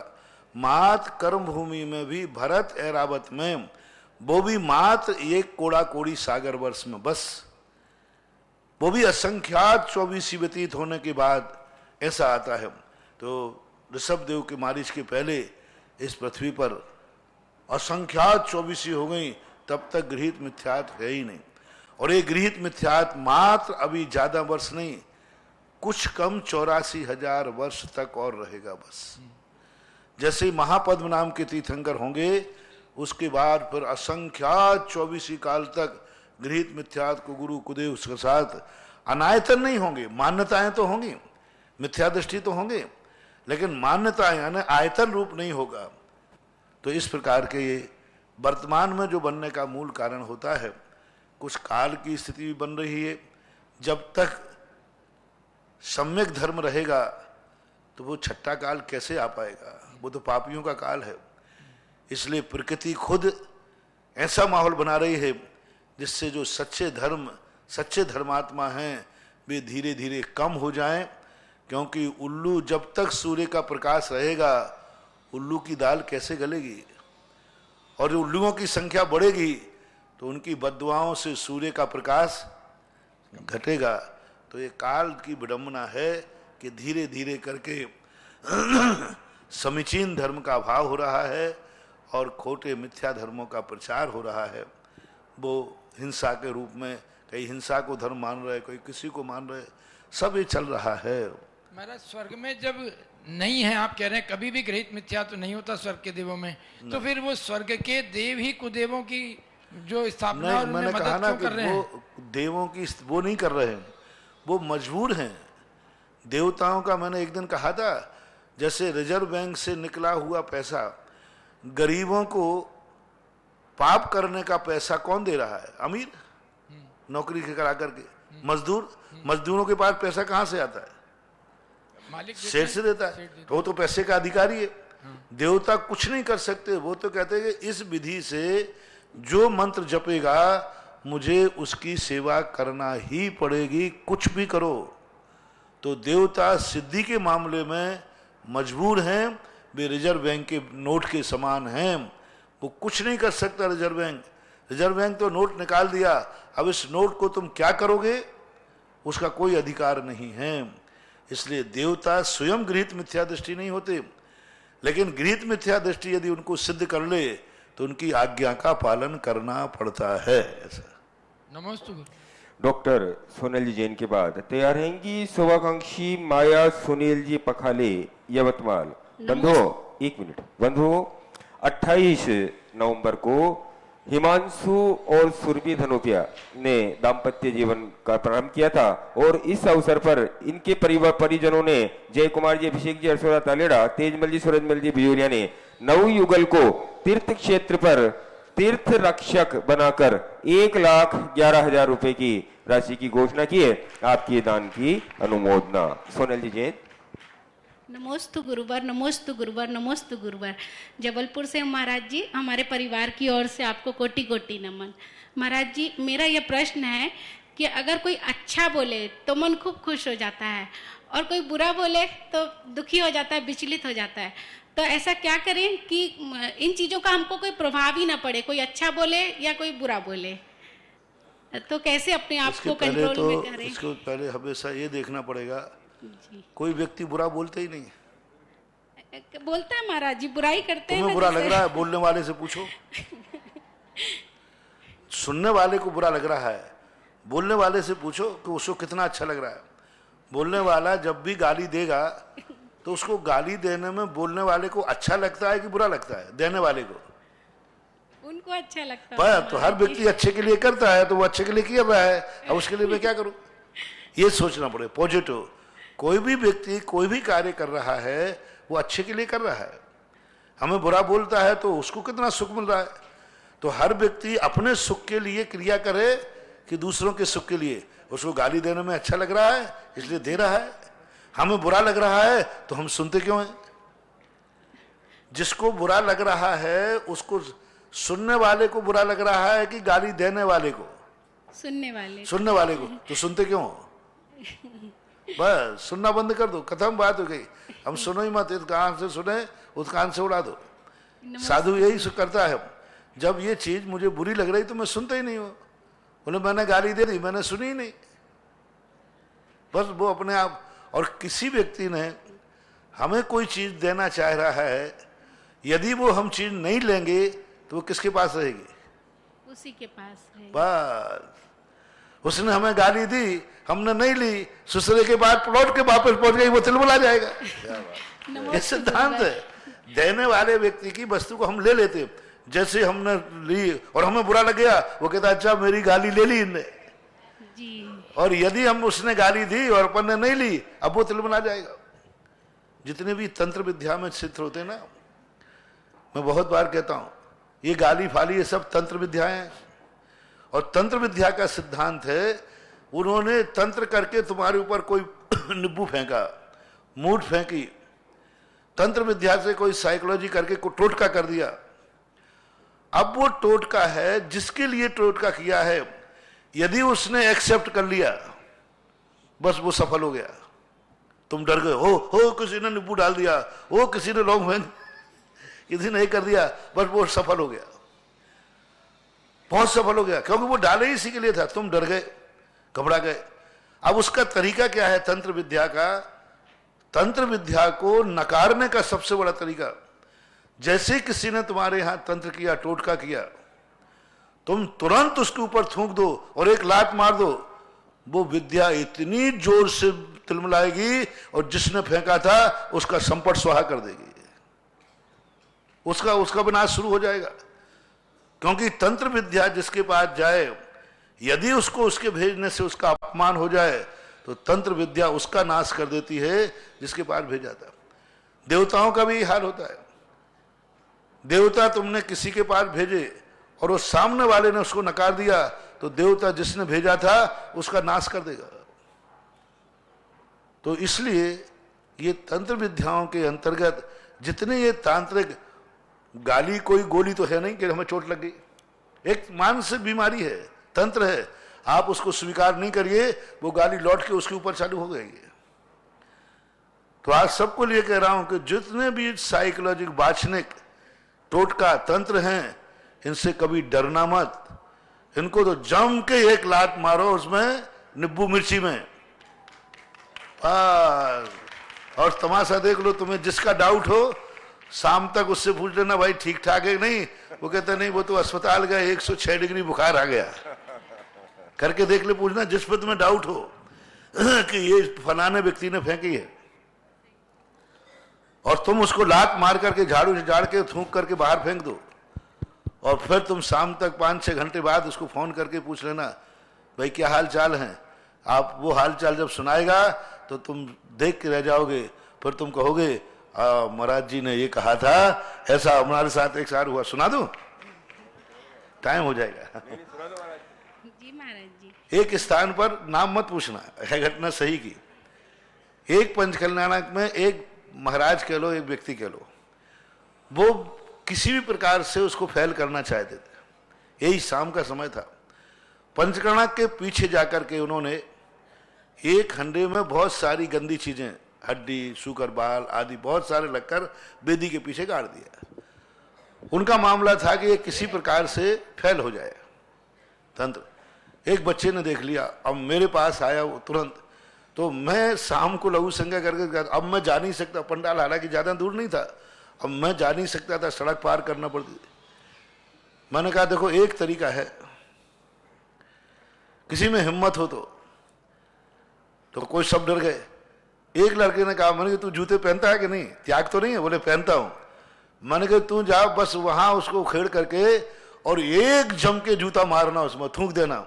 मात कर्म भूमि में भी भरत ऐरावत में वो भी मात्र एक कोड़ा कोड़ी सागर वर्ष में बस, वो भी असंख्यात 24 व्यतीत होने के बाद ऐसा आता है। तो ऋषभ देव के मारिच के पहले इस पृथ्वी पर असंख्यात 24 हो गई, तब तक गृहीत मिथ्यात है ही नहीं। और ये गृहीत मिथ्यात मात्र अभी ज्यादा वर्ष नहीं, कुछ कम 84,000 वर्ष तक और रहेगा बस। जैसे महापद्म नाम के तीर्थंकर होंगे, उसके बाद फिर असंख्यात 24 काल तक गृहीत मिथ्यात को गुरु कुदेव उसके साथ अनायतन नहीं होंगे। मान्यताएं तो होंगी, मिथ्या दृष्टि तो होंगे, लेकिन मान्यताएं यानी आयतन रूप नहीं होगा। तो इस प्रकार के ये वर्तमान में जो बनने का मूल कारण होता है, कुछ काल की स्थिति भी बन रही है। जब तक सम्यक धर्म रहेगा तो वो छठा काल कैसे आ पाएगा? वो तो पापियों का काल है। इसलिए प्रकृति खुद ऐसा माहौल बना रही है जिससे जो सच्चे धर्मात्मा हैं वे धीरे धीरे कम हो जाएं, क्योंकि उल्लू जब तक सूर्य का प्रकाश रहेगा उल्लू की दाल कैसे गलेगी? और जो उल्लुओं की संख्या बढ़ेगी तो उनकी बद्दुआओं से सूर्य का प्रकाश घटेगा। तो ये काल की विडंबना है कि धीरे धीरे करके समीचीन धर्म का अभाव हो रहा है और खोटे मिथ्या धर्मों का प्रचार हो रहा है। वो हिंसा के रूप में, कई हिंसा को धर्म मान रहे, कोई किसी को मान रहे, सब ये चल रहा है। महाराज स्वर्ग में जब नहीं है, आप कह रहे हैं कभी भी गृहीत मिथ्या तो नहीं होता स्वर्ग के देवों में, तो फिर वो स्वर्ग के देव ही कुदेवों की जो स्थापना और उन्हें मदद क्यों कर रहे हैं? वो देवों की वो नहीं कर रहे हैं, वो मजबूर हैं। देवताओं का मैंने एक दिन कहा था, जैसे रिजर्व बैंक से निकला हुआ पैसा गरीबों को पाप करने का पैसा कौन दे रहा है? अमीर, नौकरी करा करके। मजदूरों के पास पैसा कहाँ से आता है? मालिक शेर से देता है, तो वो तो पैसे का अधिकारी है। देवता कुछ नहीं कर सकते, वो तो कहते हैं कि इस विधि से जो मंत्र जपेगा मुझे उसकी सेवा करना ही पड़ेगी, कुछ भी करो। तो देवता सिद्धि के मामले में मजबूर हैं, वे रिजर्व बैंक के नोट के समान हैं, वो कुछ नहीं कर सकता रिजर्व बैंक तो नोट निकाल दिया, अब इस नोट को तुम क्या करोगे उसका कोई अधिकार नहीं है। इसलिए देवता स्वयं गृहीत मिथ्या दृष्टि नहीं होते, लेकिन गृहीत मिथ्या दृष्टि यदि उनको सिद्ध कर ले तो उनकी आज्ञा का पालन करना पड़ता है। ऐसा। नमस्ते। डॉक्टर सोनल जी जैन के बाद तैयार रहेंगी शुभाकांक्षी माया सुनील जी पखाले यवतमाल। बंधुओं 1 मिनट। बंधुओं 28 नवंबर को हिमांशु और सुरभि धनोपिया ने दाम्पत्य जीवन का प्रारंभ किया था और इस अवसर पर इनके परिजनों ने जय कुमार जी, अभिषेक जी, हर्षोरा तालेड़ा, तेजमल जी, सूरजमल जी बिजोरिया ने नवयुगल को तीर्थ क्षेत्र पर तीर्थ रक्षक बनाकर 1,11,000 रुपए की राशि की घोषणा की है। आपकी दान की अनुमोदना। सोनल जी जैन। नमोस्तु गुरुवर, नमोस्तु गुरुवर, नमोस्तु गुरुवर। जबलपुर से महाराज जी, हमारे परिवार की ओर से आपको कोटि कोटि नमन। महाराज जी, मेरा यह प्रश्न है कि अगर कोई अच्छा बोले तो मन खूब खुश हो जाता है और कोई बुरा बोले तो दुखी हो जाता है, विचलित हो जाता है। तो ऐसा क्या करें कि इन चीज़ों का हमको कोई प्रभाव ही ना पड़े, कोई अच्छा बोले या कोई बुरा बोले, तो कैसे अपने आप को कंट्रोल में करें? इसको पहले हमेशा ये देखना पड़ेगा, कोई व्यक्ति बुरा बोलते ही नहीं। बोलता है महाराज जी, बुराई करते हैं। तुम्हें बुरा लग रहा है, बोलने वाले से पूछो। सुनने वाले को बुरा लग रहा है, बोलने वाले से पूछो कि उसको कितना अच्छा लग रहा है। बोलने वाला जब भी गाली देगा तो उसको गाली देने में बोलने वाले को अच्छा लगता है कि बुरा लगता है? देने वाले को उनको अच्छा लगता है। तो हर व्यक्ति अच्छे के लिए करता है, तो वो अच्छे के लिए किया हुआ है, अब उसके लिए मैं क्या करूं? ये सोचना पड़े। पॉजिटिव, कोई भी व्यक्ति कोई भी कार्य कर रहा है वो अच्छे के लिए कर रहा है। हमें बुरा बोलता है तो उसको कितना सुख मिल रहा है। तो हर व्यक्ति अपने सुख के लिए क्रिया करे कि दूसरों के सुख के लिए। उसको गाली देने में अच्छा लग रहा है इसलिए दे रहा है, हमें बुरा लग रहा है तो हम सुनते क्यों हैं? जिसको बुरा लग रहा है उसको, सुनने वाले को बुरा लग रहा है कि गाली देने वाले को? सुनने वाले को। तो सुनते क्यों? बस सुनना बंद कर दो, खत्म बात हो गई। हम सुनो ही मत, इस कान से सुने उस कान से उड़ा दो। साधु यही करता है। जब ये चीज मुझे बुरी लग रही तो मैं सुनता ही नहीं हूं। बोले मैंने गाली दे दी, मैंने सुनी ही नहीं, बस वो अपने आप। और किसी व्यक्ति ने हमें कोई चीज देना चाह रहा है, यदि वो हम चीज नहीं लेंगे तो वो किसके पास रहेगी? उसी के पास है। बस उसने हमें गाली दी, हमने नहीं ली, ससुरे के बाद प्लॉट के वापस पहुंच गई, वो तिलमिला जाएगा। ये सिद्धांत है। देने वाले व्यक्ति की वस्तु को हम ले लेते, जैसे हमने ली और हमें बुरा लग गया, वो कहता अच्छा मेरी गाली ले ली इनने जी। और यदि हम उसने गाली दी और अपन ने नहीं ली, अब वो तिलमिला जाएगा। जितने भी तंत्र विद्या में चित्र होते हैं ना, मैं बहुत बार कहता हूं ये गाली फाली ये सब तंत्र विद्याएं हैं। और तंत्र विद्या का सिद्धांत है, उन्होंने तंत्र करके तुम्हारे ऊपर कोई निब्बू फेंका, मूठ फेंकी, तंत्र विद्या से कोई साइकोलॉजी करके कोई टोटका कर दिया। अब वो टोटका है जिसके लिए टोटका किया है, यदि उसने एक्सेप्ट कर लिया बस वो सफल हो गया। तुम डर गए हो किसी ने निब्बू डाल दिया, हो किसी ने लौंग फेंक, किसी ने कर दिया, बस वो सफल हो गया, बहुत सफल हो गया, क्योंकि वो डाले इसी के लिए था। तुम डर गए, घबरा गए। अब उसका तरीका क्या है तंत्र विद्या का? तंत्र विद्या को नकारने का सबसे बड़ा तरीका, जैसे किसी ने तुम्हारे यहां तंत्र किया, टोटका किया, तुम तुरंत उसके ऊपर थूक दो और एक लात मार दो, वो विद्या इतनी जोर से तिलमिलाएगी और जिसने फेंका था उसका संपट स्वाहा कर देगी, उसका विनाश शुरू हो जाएगा। क्योंकि तंत्र विद्या जिसके पास जाए, यदि उसको उसके भेजने से उसका अपमान हो जाए तो तंत्र विद्या उसका नाश कर देती है जिसके पास भेजा था। देवताओं का भी हाल होता है। देवता तुमने किसी के पास भेजे और वो सामने वाले ने उसको नकार दिया तो देवता जिसने भेजा था उसका नाश कर देगा। तो इसलिए ये तंत्र विद्याओं के अंतर्गत जितने ये तांत्रिक, गाली कोई गोली तो है नहीं कि हमें चोट लग गई, एक मानसिक बीमारी है, तंत्र है। आप उसको स्वीकार नहीं करिए, वो गाली लौट के उसके ऊपर चालू हो गई। तो आज सबको लिए कह रहा हूं कि जितने भी साइकोलॉजिक, वाचनिक, टोटका, तंत्र हैं, इनसे कभी डरना मत। इनको तो जम के एक लात मारो उसमें, नींबू मिर्ची में, और तमाशा देख लो। तुम्हें जिसका डाउट हो शाम तक उससे पूछ लेना भाई ठीक ठाक है नहीं, वो कहता नहीं वो तो अस्पताल गए 106 डिग्री बुखार आ गया, करके देख ले, पूछना जिस पर तुम्हें डाउट हो कि ये फलाने व्यक्ति ने फेंकी है, और तुम उसको लात मार करके झाड़ू से झाड़ के थूक करके बाहर फेंक दो, और फिर तुम शाम तक 5-6 घंटे बाद उसको फोन करके पूछ लेना भाई क्या हाल चाल है। आप वो हाल चाल जब सुनाएगा तो तुम देख के रह जाओगे, फिर तुम कहोगे महाराज जी ने ये कहा था, ऐसा हमारे साथ एक साथ हुआ। सुना दो, टाइम हो जाएगा। जी महाराज जी। एक स्थान पर, नाम मत पूछना, है घटना सही की। एक पंचकल्याणक में एक महाराज कह लो, एक व्यक्ति कह लो, वो किसी भी प्रकार से उसको फैल करना चाहते थे। यही शाम का समय था। पंचकल्याणक के पीछे जाकर के उन्होंने एक हंडे में बहुत सारी गंदी चीजें, हड्डी, सूकर बाल आदि बहुत सारे लगकर वेदी के पीछे गाड़ दिया। उनका मामला था कि ये किसी प्रकार से फैल हो जाए तंत्र। एक बच्चे ने देख लिया, अब मेरे पास आया वो तुरंत। तो मैं शाम को लघु संज्ञा करके, अब मैं जा नहीं सकता, पंडाल हालांकि ज्यादा दूर नहीं था, अब मैं जा नहीं सकता था, सड़क पार करना पड़ती थी। मैंने कहा देखो एक तरीका है, किसी में हिम्मत हो तो कोई सब डर गए। एक लड़के ने कहा, मैंने कहा तू जूते पहनता है कि नहीं, त्याग तो नहीं है? बोले पहनता हूं। मैंने कहा तू जा बस वहां उसको उखेड़ करके और एक जम के जूता मारना, उसमें थूक देना,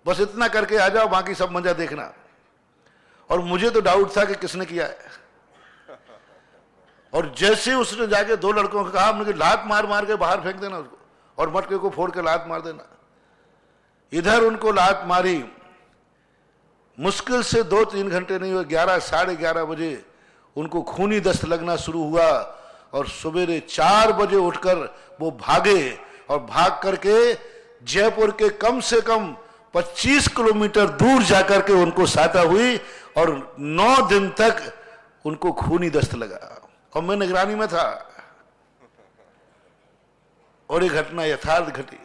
बस इतना करके आ जाओ, बाकी सब मजा देखना। और मुझे तो डाउट था कि किसने किया है। और जैसे उसने जाके 2 लड़कों को कहा, हमने कि लात मार मार के बाहर फेंक देना उसको और मटके को फोड़ के लात मार देना। इधर उनको लात मारी, मुश्किल से 2-3 घंटे नहीं हुए, 11 साढ़े 11 बजे उनको खूनी दस्त लगना शुरू हुआ और सवेरे 4 बजे उठकर वो भागे और भाग करके जयपुर के कम से कम 25 किलोमीटर दूर जाकर के उनको सहायता हुई और 9 दिन तक उनको खूनी दस्त लगा और मैं निगरानी में था और ये घटना यथार्थ घटी।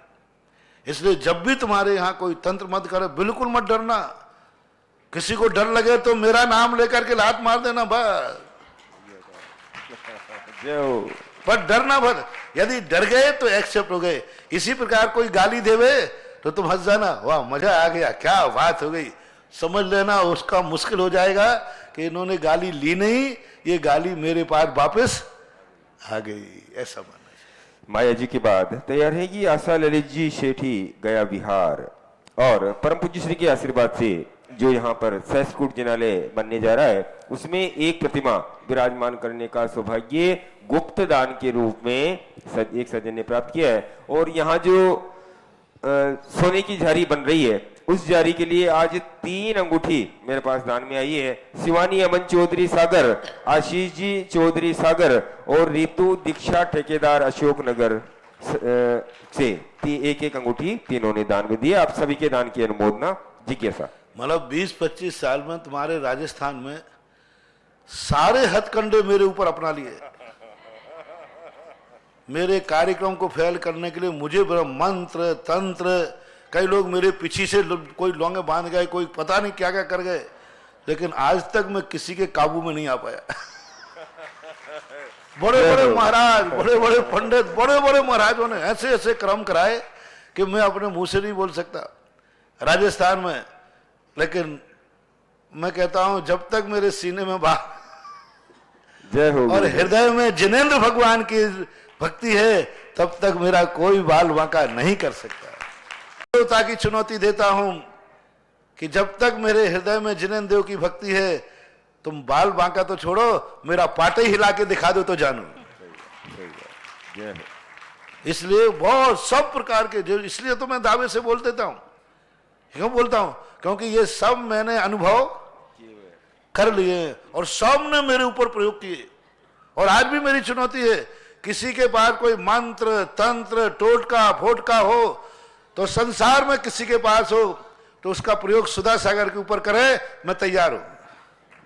इसलिए जब भी तुम्हारे यहां कोई तंत्र मत करे, बिल्कुल मत डरना। किसी को डर लगे तो मेरा नाम लेकर के लात मार देना बस, पर डरना मत। यदि डर गए तो एक्सेप्ट हो गए। इसी प्रकार कोई गाली देवे तो तुम हंस जाना, वाह मजा आ गया, क्या बात हो गई, समझ लेना उसका मुश्किल हो जाएगा कि इन्होंने गाली ली नहीं, ये गाली मेरे पास वापस आ गई, ऐसा मानना। माया जी के बाद तैयार है कि आशा ललित जी शेठी गया बिहार, और परम पूज्य श्री के आशीर्वाद से जो यहाँ पर सहस्कूट जिनालय बनने जा रहा है उसमें एक प्रतिमा विराजमान करने का सौभाग्य गुप्त दान के रूप में एक सज्जन ने प्राप्त किया है। और यहाँ जो सोने की झारी बन रही है उस जारी के लिए आज 3 अंगूठी मेरे पास दान में आई है। शिवानी अमन चौधरी सागर, आशीष जी चौधरी सागर और रितु दीक्षा ठेकेदार अशोक नगर से 1-1 अंगूठी तीनों ने दान में दी। आप सभी के दान की अनुमोदना जिज्ञासा। मतलब 20-25 साल में तुम्हारे राजस्थान में सारे हथकंडे मेरे ऊपर अपना लिए। मेरे कार्यक्रम को फेल करने के लिए मुझे मंत्र तंत्र, कई लोग मेरे पीछे से कोई लौंगे बांध गए, कोई पता नहीं क्या क्या कर गए, लेकिन आज तक मैं किसी के काबू में नहीं आ पाया। बड़े बड़े महाराज, बड़े बड़े पंडित, बड़े बड़े महाराजों ने ऐसे ऐसे क्रम कराए कि मैं अपने मुंह से नहीं बोल सकता राजस्थान में। लेकिन मैं कहता हूं जब तक मेरे सीने में जय हो और हृदय में जिनेंद्र भगवान की भक्ति है तब तक मेरा कोई बाल बांका नहीं कर सकता। देवता की चुनौती देता हूं कि जब तक मेरे हृदय में जिनेंद्र देव की भक्ति है, तुम बाल बांका तो छोड़ो, मेरा पाटे हिला के दिखा दो तो जानू। इसलिए बहुत सब प्रकार के जो, इसलिए तो मैं दावे से बोल देता हूं। क्यों बोलता हूं? क्योंकि ये सब मैंने अनुभव कर लिए और सब ने मेरे ऊपर प्रयोग किए। और आज भी मेरी चुनौती है, किसी के पास कोई मंत्र तंत्र टोटका फोटका हो तो संसार में किसी के पास हो तो उसका प्रयोग सुधा सागर के ऊपर करे, मैं तैयार हूं।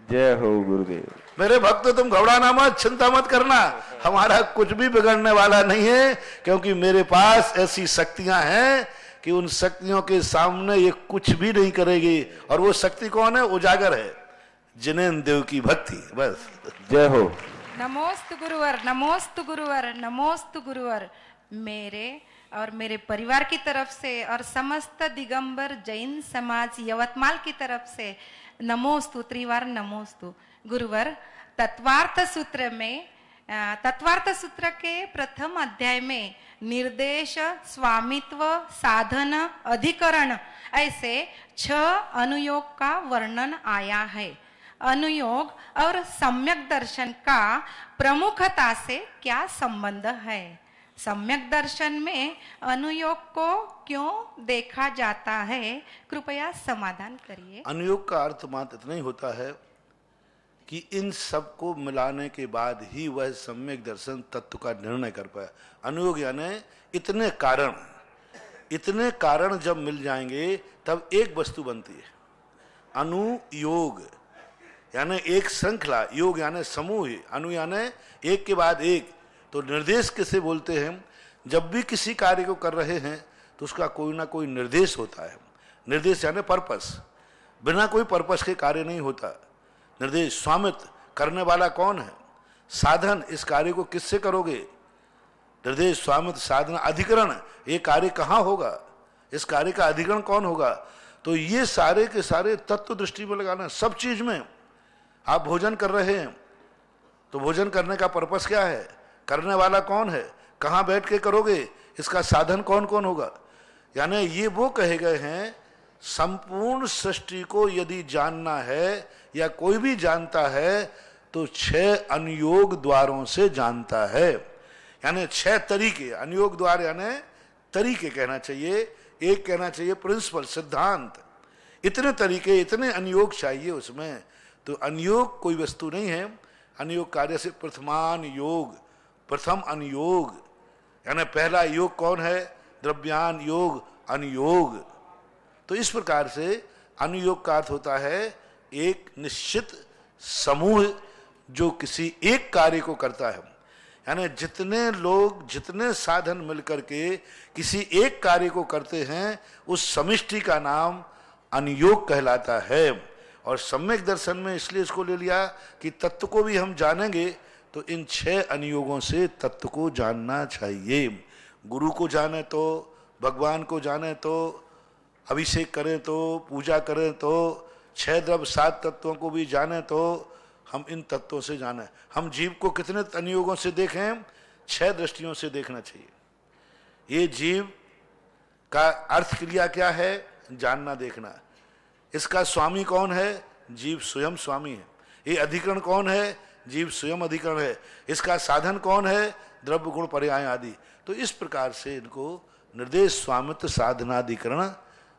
जय हो गुरुदेव। मेरे भक्त तुम घबराना मत, चिंता मत करना, हमारा कुछ भी बिगड़ने वाला नहीं है, क्योंकि मेरे पास ऐसी शक्तियां हैं कि उन शक्तियों के सामने ये कुछ भी नहीं करेगी। और वो शक्ति कौन है? उजागर है, जिनेंद्र देव की भक्ति, बस। जय हो। नमोस्तु गुरुवर, नमोस्तु गुरुवर, नमोस्तु गुरुवर। मेरे और मेरे परिवार की तरफ से और समस्त दिगंबर जैन समाज यवतमाल की तरफ से नमोस्तु, त्रिवार नमोस्तु। गुरुवर, तत्वार्थ सूत्र में, तत्वार्थ सूत्र के प्रथम अध्याय में निर्देश, स्वामित्व, साधन, अधिकरण ऐसे 6 अनुयोग का वर्णन आया है। अनुयोग और सम्यक दर्शन का प्रमुखता से क्या संबंध है? सम्यक दर्शन में अनुयोग को क्यों देखा जाता है? कृपया समाधान करिए। अनुयोग का अर्थ मात्र इतना ही होता है कि इन सबको मिलाने के बाद ही वह सम्यक दर्शन तत्व का निर्णय कर पाए। अनुयोग यानी इतने कारण जब मिल जाएंगे तब एक वस्तु बनती है। अनुयोग यानी एक श्रृंखला, योग यानी समूह, अनु यानी एक के बाद एक। तो निर्देश किसे बोलते हैं? जब भी किसी कार्य को कर रहे हैं तो उसका कोई ना कोई निर्देश होता है। निर्देश यानी पर्पस, बिना कोई पर्पस के कार्य नहीं होता। निर्देश, स्वामित्व, करने वाला कौन है? साधन, इस कार्य को किससे करोगे? निर्देश, स्वामित्व, साधन, अधिकरण, ये कार्य कहाँ होगा, इस कार्य का अधिकरण कौन होगा? तो ये सारे के सारे तत्व दृष्टि में लगाना। सब चीज में आप भोजन कर रहे हैं तो भोजन करने का पर्पस क्या है? करने वाला कौन है? कहाँ बैठ के करोगे? इसका साधन कौन कौन होगा? यानी ये वो कहे गए हैं, संपूर्ण सृष्टि को यदि जानना है या कोई भी जानता है तो 6 अनुयोग द्वारों से जानता है। यानी 6 तरीके, अनुयोग द्वार यानी तरीके कहना चाहिए, एक कहना चाहिए प्रिंसिपल, सिद्धांत। इतने तरीके, इतने अनुयोग चाहिए उसमें। तो अनुयोग कोई वस्तु नहीं है। अनुयोग कार्य से प्रथमान योग, प्रथम अनुयोग, यानी पहला योग कौन है? द्रव्यान योग, अनुयोग। तो इस प्रकार से अनुयोग का अर्थ होता है एक निश्चित समूह जो किसी एक कार्य को करता है। यानी जितने लोग, जितने साधन मिलकर के किसी एक कार्य को करते हैं, उस समिष्टि का नाम अनुयोग कहलाता है। और सम्यक दर्शन में इसलिए इसको ले लिया कि तत्व को भी हम जानेंगे तो इन 6 अनुयोगों से तत्व को जानना चाहिए। गुरु को जाने तो, भगवान को जाने तो, अभिषेक करें तो, पूजा करें तो, 6 द्रव्य 7 तत्वों को भी जाने तो हम इन तत्वों से जाने। हम जीव को कितने अनुयोगों से देखें? 6 दृष्टियों से देखना चाहिए। ये जीव का अर्थ क्रिया क्या है? जानना, देखना। इसका स्वामी कौन है? जीव स्वयं स्वामी है। ये अधिकरण कौन है? जीव स्वयं अधिकरण है। इसका साधन कौन है? द्रव्य गुण पर्याय आदि। तो इस प्रकार से इनको निर्देश स्वामित्व साधनाधिकरण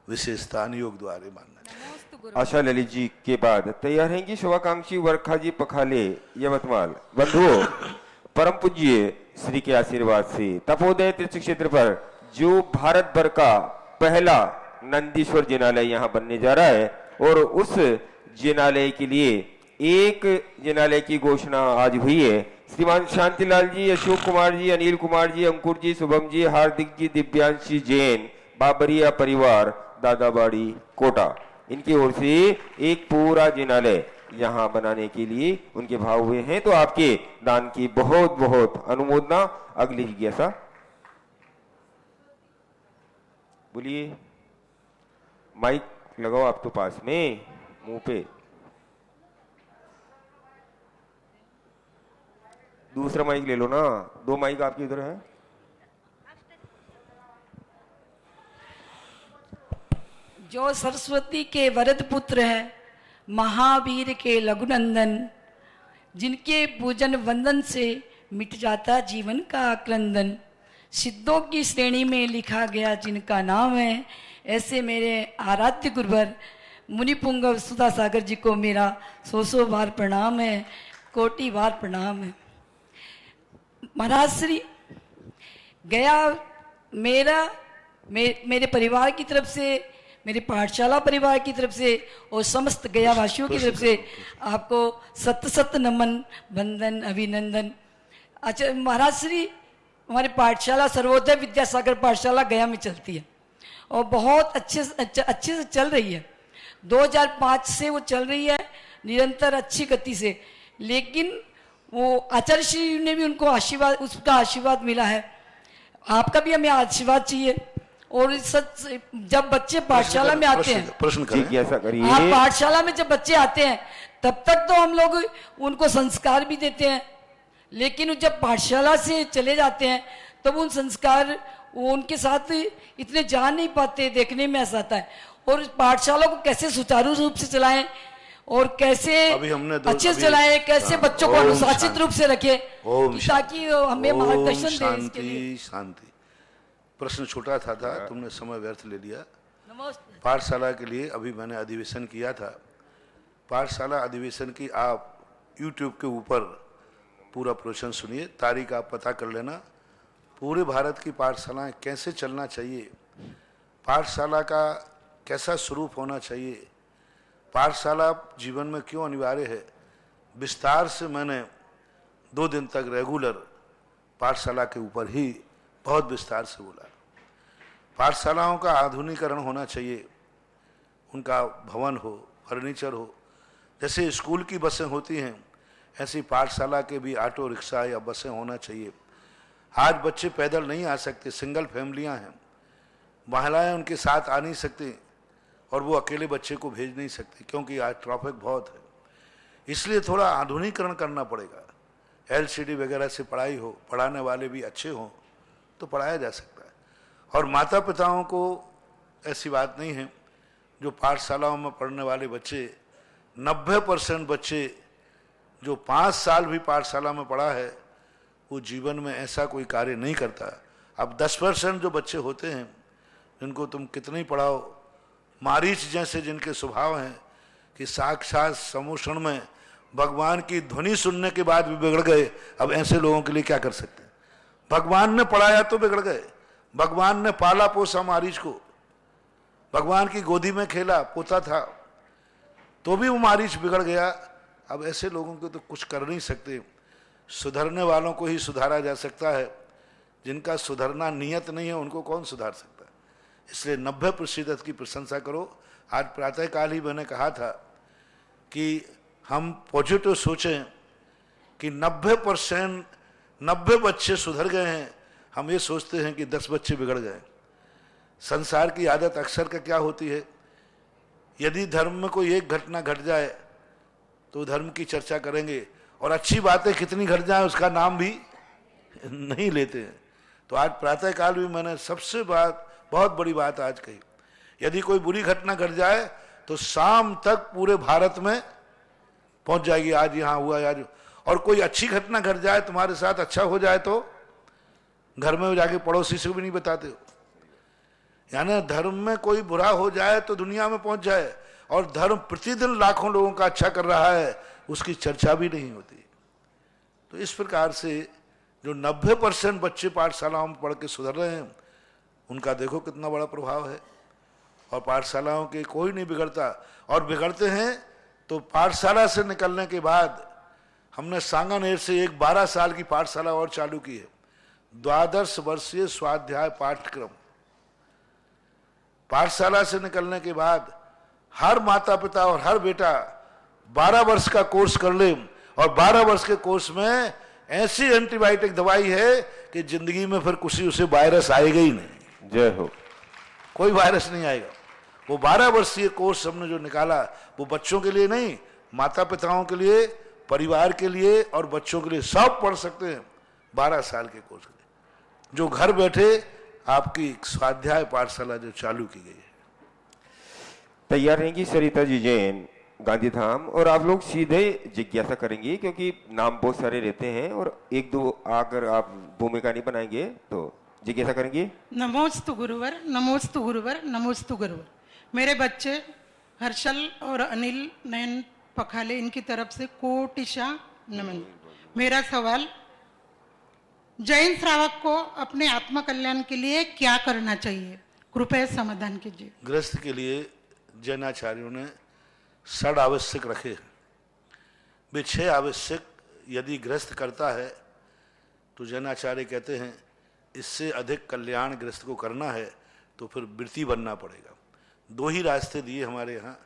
विशेषता अनुयोग द्वारा मानना। आशा ललित जी के बाद तैयार हैं कि शुभाकांक्षी वर्खा जी पखाले यवतमाल। बंधुओं, परम पूज्य श्री के आशीर्वाद से तपोदय तीर्थ क्षेत्र पर जो भारत भर का पहला नंदीश्वर जिनालय यहाँ बनने जा रहा है, और उस जिनालय के लिए एक जिनालय की घोषणा आज हुई है। श्रीमान शांतिलाल जी, अशोक कुमार जी, अनिल कुमार जी, अंकुर जी, शुभम जी, हार्दिक जी, दिव्यांशी जैन, बाबरिया परिवार, दादाबाड़ी कोटा, इनकी ओर से एक पूरा जिनालय यहाँ बनाने के लिए उनके भाव हुए हैं। तो आपके दान की बहुत बहुत अनुमोदना। अगली जिज्ञासा बोलिए। माइक लगाओ आप तो पास में, मुंह पे। दूसरा माइक ले लो ना, 2 माइक आपके इधर है। जो सरस्वती के वरद पुत्र है, महावीर के लघुनंदन, जिनके पूजन वंदन से मिट जाता जीवन का आक्रंदन, सिद्धों की श्रेणी में लिखा गया जिनका नाम है, ऐसे मेरे आराध्य गुरुवर मुनि पुंगव सुधा सागर जी को मेरा 100 बार प्रणाम है, कोटि बार प्रणाम है। महाराज श्री गया मेरे परिवार की तरफ से, मेरे पाठशाला परिवार की तरफ से और समस्त गया वासियों की तरफ से आपको सत नमन, वंदन, अभिनंदन। अच्छा महाराज श्री, हमारी पाठशाला सर्वोदय विद्यासागर पाठशाला गया में चलती है और बहुत अच्छे से चल रही है। 2005 से वो चल रही है निरंतर अच्छी गति से। लेकिन वो आचार्य श्री ने भी उनको आशीर्वाद, उसका आशीर्वाद मिला है। आपका भी हमें आशीर्वाद चाहिए। और सच जब बच्चे पाठशाला में आते हैं, आप पाठशाला में जब बच्चे आते हैं तब तक तो हम लोग उनको संस्कार भी देते हैं, लेकिन जब पाठशाला से चले जाते हैं तब उन संस्कार वो उनके साथ इतने जा नहीं पाते, देखने में ऐसा आता है। और पाठशाला को कैसे सुचारू रूप से चलाएं और कैसे अच्छे से चलाएं, कैसे बच्चों को अनुशासित रूप से रखें ताकि हमें मार्गदर्शन दें। शांति। प्रश्न छोटा था, तुमने समय व्यर्थ ले लिया। पाठशाला के लिए अभी मैंने अधिवेशन किया था। पाठशाला अधिवेशन की आप YouTube के ऊपर पूरा प्रवचन सुनिए, तारीख आप पता कर लेना। पूरे भारत की पाठशालाएं कैसे चलना चाहिए, पाठशाला का कैसा स्वरूप होना चाहिए, पाठशाला जीवन में क्यों अनिवार्य है, विस्तार से मैंने 2 दिन तक रेगुलर पाठशाला के ऊपर ही बहुत विस्तार से बोला। पाठशालाओं का आधुनिकीकरण होना चाहिए, उनका भवन हो, फर्नीचर हो। जैसे स्कूल की बसें होती हैं ऐसी पाठशाला के भी ऑटो रिक्शा या बसें होना चाहिए। आज बच्चे पैदल नहीं आ सकते, सिंगल फैमिलियां हैं, महिलाएं उनके साथ आ नहीं सकती और वो अकेले बच्चे को भेज नहीं सकते क्योंकि आज ट्रैफिक बहुत है। इसलिए थोड़ा आधुनिकीकरण करना पड़ेगा। LCD वगैरह से पढ़ाई हो, पढ़ाने वाले भी अच्छे हों तो पढ़ाया जा सकता है। और माता पिताओं को ऐसी बात नहीं है, जो पाठशालाओं में पढ़ने वाले बच्चे 90% बच्चे जो 5 साल भी पाठशाला में पढ़ा है वो जीवन में ऐसा कोई कार्य नहीं करता। अब 10% जो बच्चे होते हैं जिनको तुम कितने ही पढ़ाओ, मारीच जैसे जिनके स्वभाव हैं कि साक्षात समूषण में भगवान की ध्वनि सुनने के बाद भी बिगड़ गए, अब ऐसे लोगों के लिए क्या कर सकते हैं? भगवान ने पढ़ाया तो बिगड़ गए, भगवान ने पाला पोसा मारीच को, भगवान की गोदी में खेला पोता था तो भी वो मारीच बिगड़ गया। अब ऐसे लोगों को तो कुछ कर नहीं सकते। सुधरने वालों को ही सुधारा जा सकता है, जिनका सुधरना नियत नहीं है उनको कौन सुधार सकता है। इसलिए 90% की प्रशंसा करो। आज प्रातःकाल ही मैंने कहा था कि हम पॉजिटिव सोचें कि 90 बच्चे सुधर गए हैं, हम ये सोचते हैं कि 10 बच्चे बिगड़ गए। संसार की आदत अक्सर का क्या होती है, यदि धर्म में कोई एक घटना घट जाए तो धर्म की चर्चा करेंगे और अच्छी बातें कितनी घट जाए उसका नाम भी नहीं लेते हैं। तो आज प्रातःकाल भी मैंने सबसे बहुत बड़ी बात आज कही, यदि कोई बुरी घटना घट जाए तो शाम तक पूरे भारत में पहुंच जाएगी, आज यहाँ हुआ आज। और कोई अच्छी घटना घट जाए तुम्हारे साथ, अच्छा हो जाए तो घर में जाके पड़ोसी से भी नहीं बताते हो। यानी धर्म में कोई बुरा हो जाए तो दुनिया में पहुंच जाए, और धर्म प्रतिदिन लाखों लोगों का अच्छा कर रहा है उसकी चर्चा भी नहीं होती। तो इस प्रकार से जो 90% बच्चे पाठशालाओं में पढ़ के सुधर रहे हैं उनका देखो कितना बड़ा प्रभाव है। और पाठशालाओं के कोई नहीं बिगड़ता, और बिगड़ते हैं तो पाठशाला से निकलने के बाद हमने सांगानेर से एक 12 साल की पाठशाला और चालू की है, 12 वर्षीय स्वाध्याय पाठ्यक्रम। पाठशाला से निकलने के बाद हर माता पिता और हर बेटा 12 वर्ष का कोर्स कर ले, और 12 वर्ष के कोर्स में ऐसी एंटीबायोटिक दवाई है कि जिंदगी में फिर कुछ उसे वायरस आएगा ही नहीं। जय हो। कोई वायरस नहीं आएगा। वो 12 वर्षीय कोर्स हमने जो निकाला वो बच्चों के लिए नहीं, माता पिताओं के लिए, परिवार के लिए और बच्चों के लिए सब पढ़ सकते हैं। 12 साल के कोर्स के लिए जो घर बैठे आपकी स्वाध्याय पाठशाला जो चालू की गई है। तैयार रहेंगी सरिता जी जैन गांधी धाम, और आप लोग सीधे जिज्ञासा करेंगे क्योंकि नाम बहुत सारे रहते हैं और एक दो अगर आप भूमिका नहीं बनाएंगे तो जिज्ञासा करेंगे। नमोस्तु गुरुवर, नमोस्तु गुरुवर, नमोस्तु गुरुवर। मेरे बच्चे हर्षल और अनिल नयन पखाले, इनकी तरफ से कोटिशा नमन। मेरा सवाल, जैन श्रावक को अपने आत्म कल्याण के लिए क्या करना चाहिए, कृपया समाधान कीजिए। गृहस्थ के लिए जैनाचार्यों ने 6 आवश्यक रखे हैं। वे 6 आवश्यक यदि गृहस्थ करता है तो जैनाचार्य कहते हैं इससे अधिक कल्याण गृहस्थ को करना है तो फिर वृत्ति बनना पड़ेगा। 2 ही रास्ते दिए हमारे यहाँ,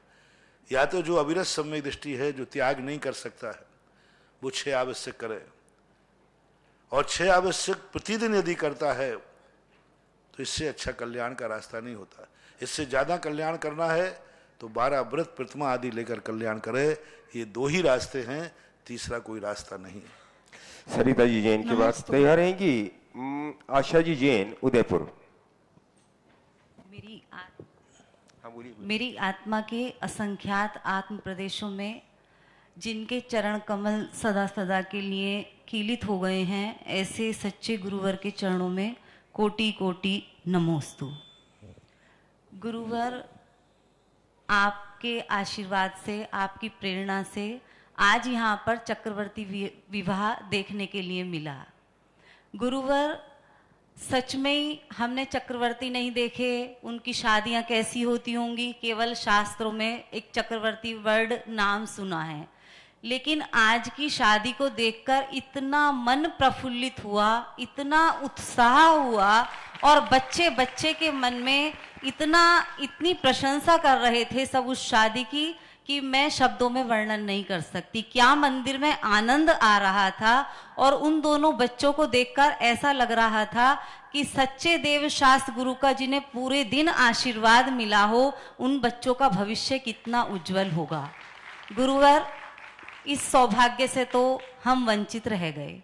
या तो जो अविरत सम्यक दृष्टि है, जो त्याग नहीं कर सकता है, वो 6 आवश्यक करे, और 6 आवश्यक प्रतिदिन यदि करता है तो इससे अच्छा कल्याण का रास्ता नहीं होता। इससे ज़्यादा कल्याण करना है तो 12 व्रत प्रतिमा आदि लेकर कल्याण करे। ये 2 ही रास्ते हैं, तीसरा कोई रास्ता नहीं है। सरिता जी जैन के बाद तैयार रहेंगी आशा जी जैन उदयपुर। मेरी आत्मा के असंख्यात आत्म प्रदेशों में जिनके चरण कमल सदा सदा के लिए कीलित हो गए हैं, ऐसे सच्चे गुरुवर के चरणों में कोटि कोटि नमोस्तु। गुरुवर, आपके आशीर्वाद से, आपकी प्रेरणा से आज यहाँ पर चक्रवर्ती विवाह देखने के लिए मिला। गुरुवर, सच में ही हमने चक्रवर्ती नहीं देखे, उनकी शादियाँ कैसी होती होंगी केवल शास्त्रों में एक चक्रवर्ती वर्ड नाम सुना है, लेकिन आज की शादी को देखकर इतना मन प्रफुल्लित हुआ, इतना उत्साह हुआ, और बच्चे बच्चे के मन में इतनी प्रशंसा कर रहे थे सब उस शादी की कि मैं शब्दों में वर्णन नहीं कर सकती। क्या मंदिर में आनंद आ रहा था, और उन दोनों बच्चों को देखकर ऐसा लग रहा था कि सच्चे देव शास्त्र गुरु का जिन्हें पूरे दिन आशीर्वाद मिला हो, उन बच्चों का भविष्य कितना उज्जवल होगा। गुरुवर, इस सौभाग्य से तो हम वंचित रह गए।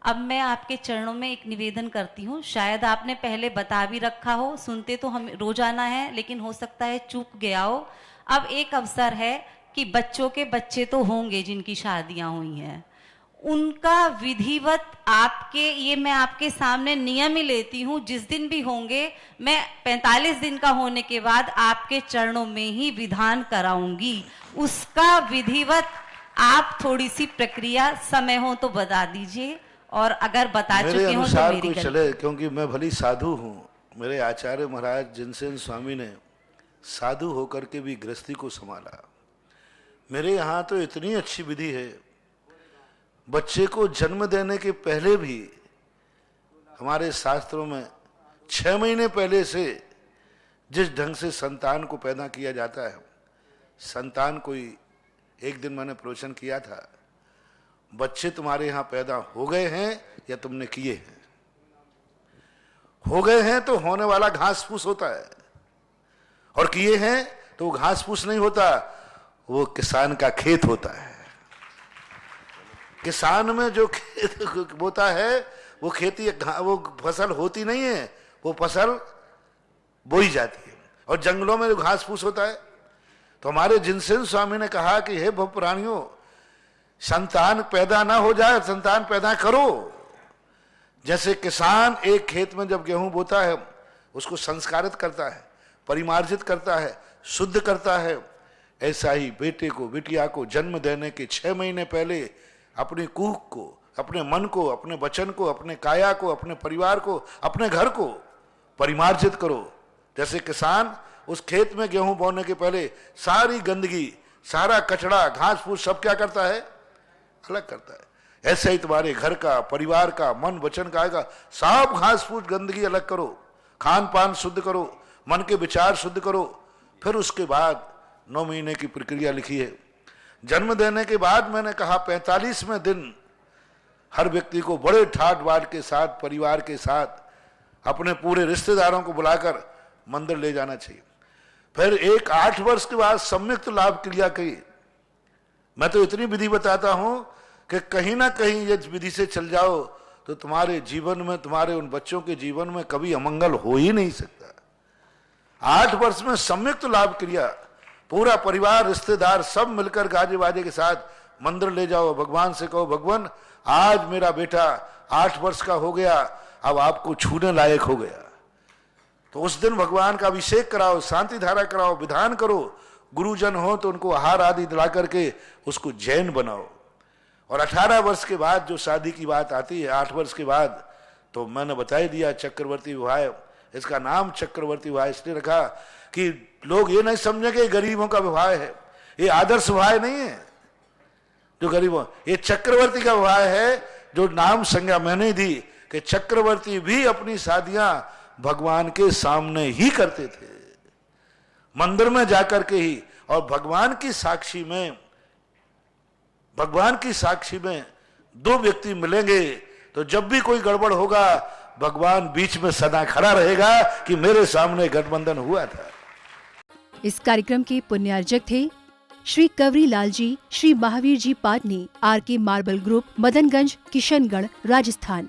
अब मैं आपके चरणों में एक निवेदन करती हूँ, शायद आपने पहले बता भी रखा हो, सुनते तो हम रोजाना है, लेकिन हो सकता है चूक गया हो। अब एक अवसर है कि बच्चों के बच्चे तो होंगे जिनकी शादियां हुई हैं, उनका विधिवत आपके, ये मैं आपके सामने नियम ही लेती हूँ, जिस दिन भी होंगे मैं 45 दिन का होने के बाद आपके चरणों में ही विधान कराऊंगी। उसका विधिवत आप थोड़ी सी प्रक्रिया समय हो तो बता दीजिए, और अगर बता चुके हो तो मेरी कोई चले, क्योंकि मैं भली साधु हूँ। मेरे आचार्य महाराज जिनसेन स्वामी ने साधु होकर के भी गृहस्थी को संभाला। मेरे यहाँ तो इतनी अच्छी विधि है, बच्चे को जन्म देने के पहले भी हमारे शास्त्रों में 6 महीने पहले से जिस ढंग से संतान को पैदा किया जाता है, संतान कोई, एक दिन मैंने प्रवचन किया था, बच्चे तुम्हारे यहाँ पैदा हो गए हैं या तुमने किए हैं? हो गए हैं तो होने वाला घास फूस होता है, और किए हैं तो घास फूस नहीं होता, वो किसान का खेत होता है। किसान में जो खेत बोता है वो खेती, वो फसल होती नहीं है, वो फसल बोई जाती है। और जंगलों में जो घास फूस होता है, तो हमारे जिनसेन स्वामी ने कहा कि हे भव प्राणियों, संतान पैदा ना हो जाए, संतान पैदा करो। जैसे किसान एक खेत में जब गेहूं बोता है, उसको संस्कारित करता है, परिमार्जित करता है, शुद्ध करता है, ऐसा ही बेटे को, बिटिया को जन्म देने के 6 महीने पहले अपनी कूख को, अपने मन को, अपने वचन को, अपने काया को, अपने परिवार को, अपने घर को परिमार्जित करो। जैसे किसान उस खेत में गेहूं बोने के पहले सारी गंदगी, सारा कचड़ा, घास फूस सब क्या करता है? अलग करता है। ऐसे ही तुम्हारे घर का, परिवार का, मन वचन का आएगा, सब घास फूस गंदगी अलग करो, खान पान शुद्ध करो, मन के विचार शुद्ध करो। फिर उसके बाद 9 महीने की प्रक्रिया लिखी है। जन्म देने के बाद मैंने कहा 45वें दिन हर व्यक्ति को बड़े ठाट बाट के साथ, परिवार के साथ, अपने पूरे रिश्तेदारों को बुलाकर मंदिर ले जाना चाहिए। फिर एक 8 वर्ष के बाद संयुक्त लाभ क्रिया की। मैं तो इतनी विधि बताता हूं कि कहीं ना कहीं ये विधि से चल जाओ तो तुम्हारे जीवन में, तुम्हारे उन बच्चों के जीवन में कभी अमंगल हो ही नहीं सकता। 8 वर्ष में संयुक्त लाभ क्रिया, पूरा परिवार, रिश्तेदार सब मिलकर गाजे बाजे के साथ मंदिर ले जाओ, भगवान से कहो, भगवान आज मेरा बेटा 8 वर्ष का हो गया, अब आपको छूने लायक हो गया। तो उस दिन भगवान का अभिषेक कराओ, शांति धारा कराओ, विधान करो। गुरुजन हो तो उनको आहार आदि दिला करके उसको जैन बनाओ। और 18 वर्ष के बाद जो शादी की बात आती है, 8 वर्ष के बाद, तो मैंने बता ही दिया चक्रवर्ती विवाह। इसका नाम चक्रवर्ती विवाह इसलिए रखा कि लोग ये नहीं समझे कि गरीबों का विवाह है, ये आदर्श विवाह नहीं है जो गरीबों, ये चक्रवर्ती का विवाह है। जो नाम संज्ञा मैंने दी कि चक्रवर्ती भी अपनी शादियां भगवान के सामने ही करते थे, मंदिर में जाकर के ही। और भगवान की साक्षी में, भगवान की साक्षी में 2 व्यक्ति मिलेंगे तो जब भी कोई गड़बड़ होगा, भगवान बीच में सदा खड़ा रहेगा कि मेरे सामने गठबंधन हुआ था। इस कार्यक्रम के पुण्यार्जक थे श्री कवरी लाल जी, श्री महावीर जी पाटनी, आर के मार्बल ग्रुप, मदनगंज, किशनगढ़, राजस्थान।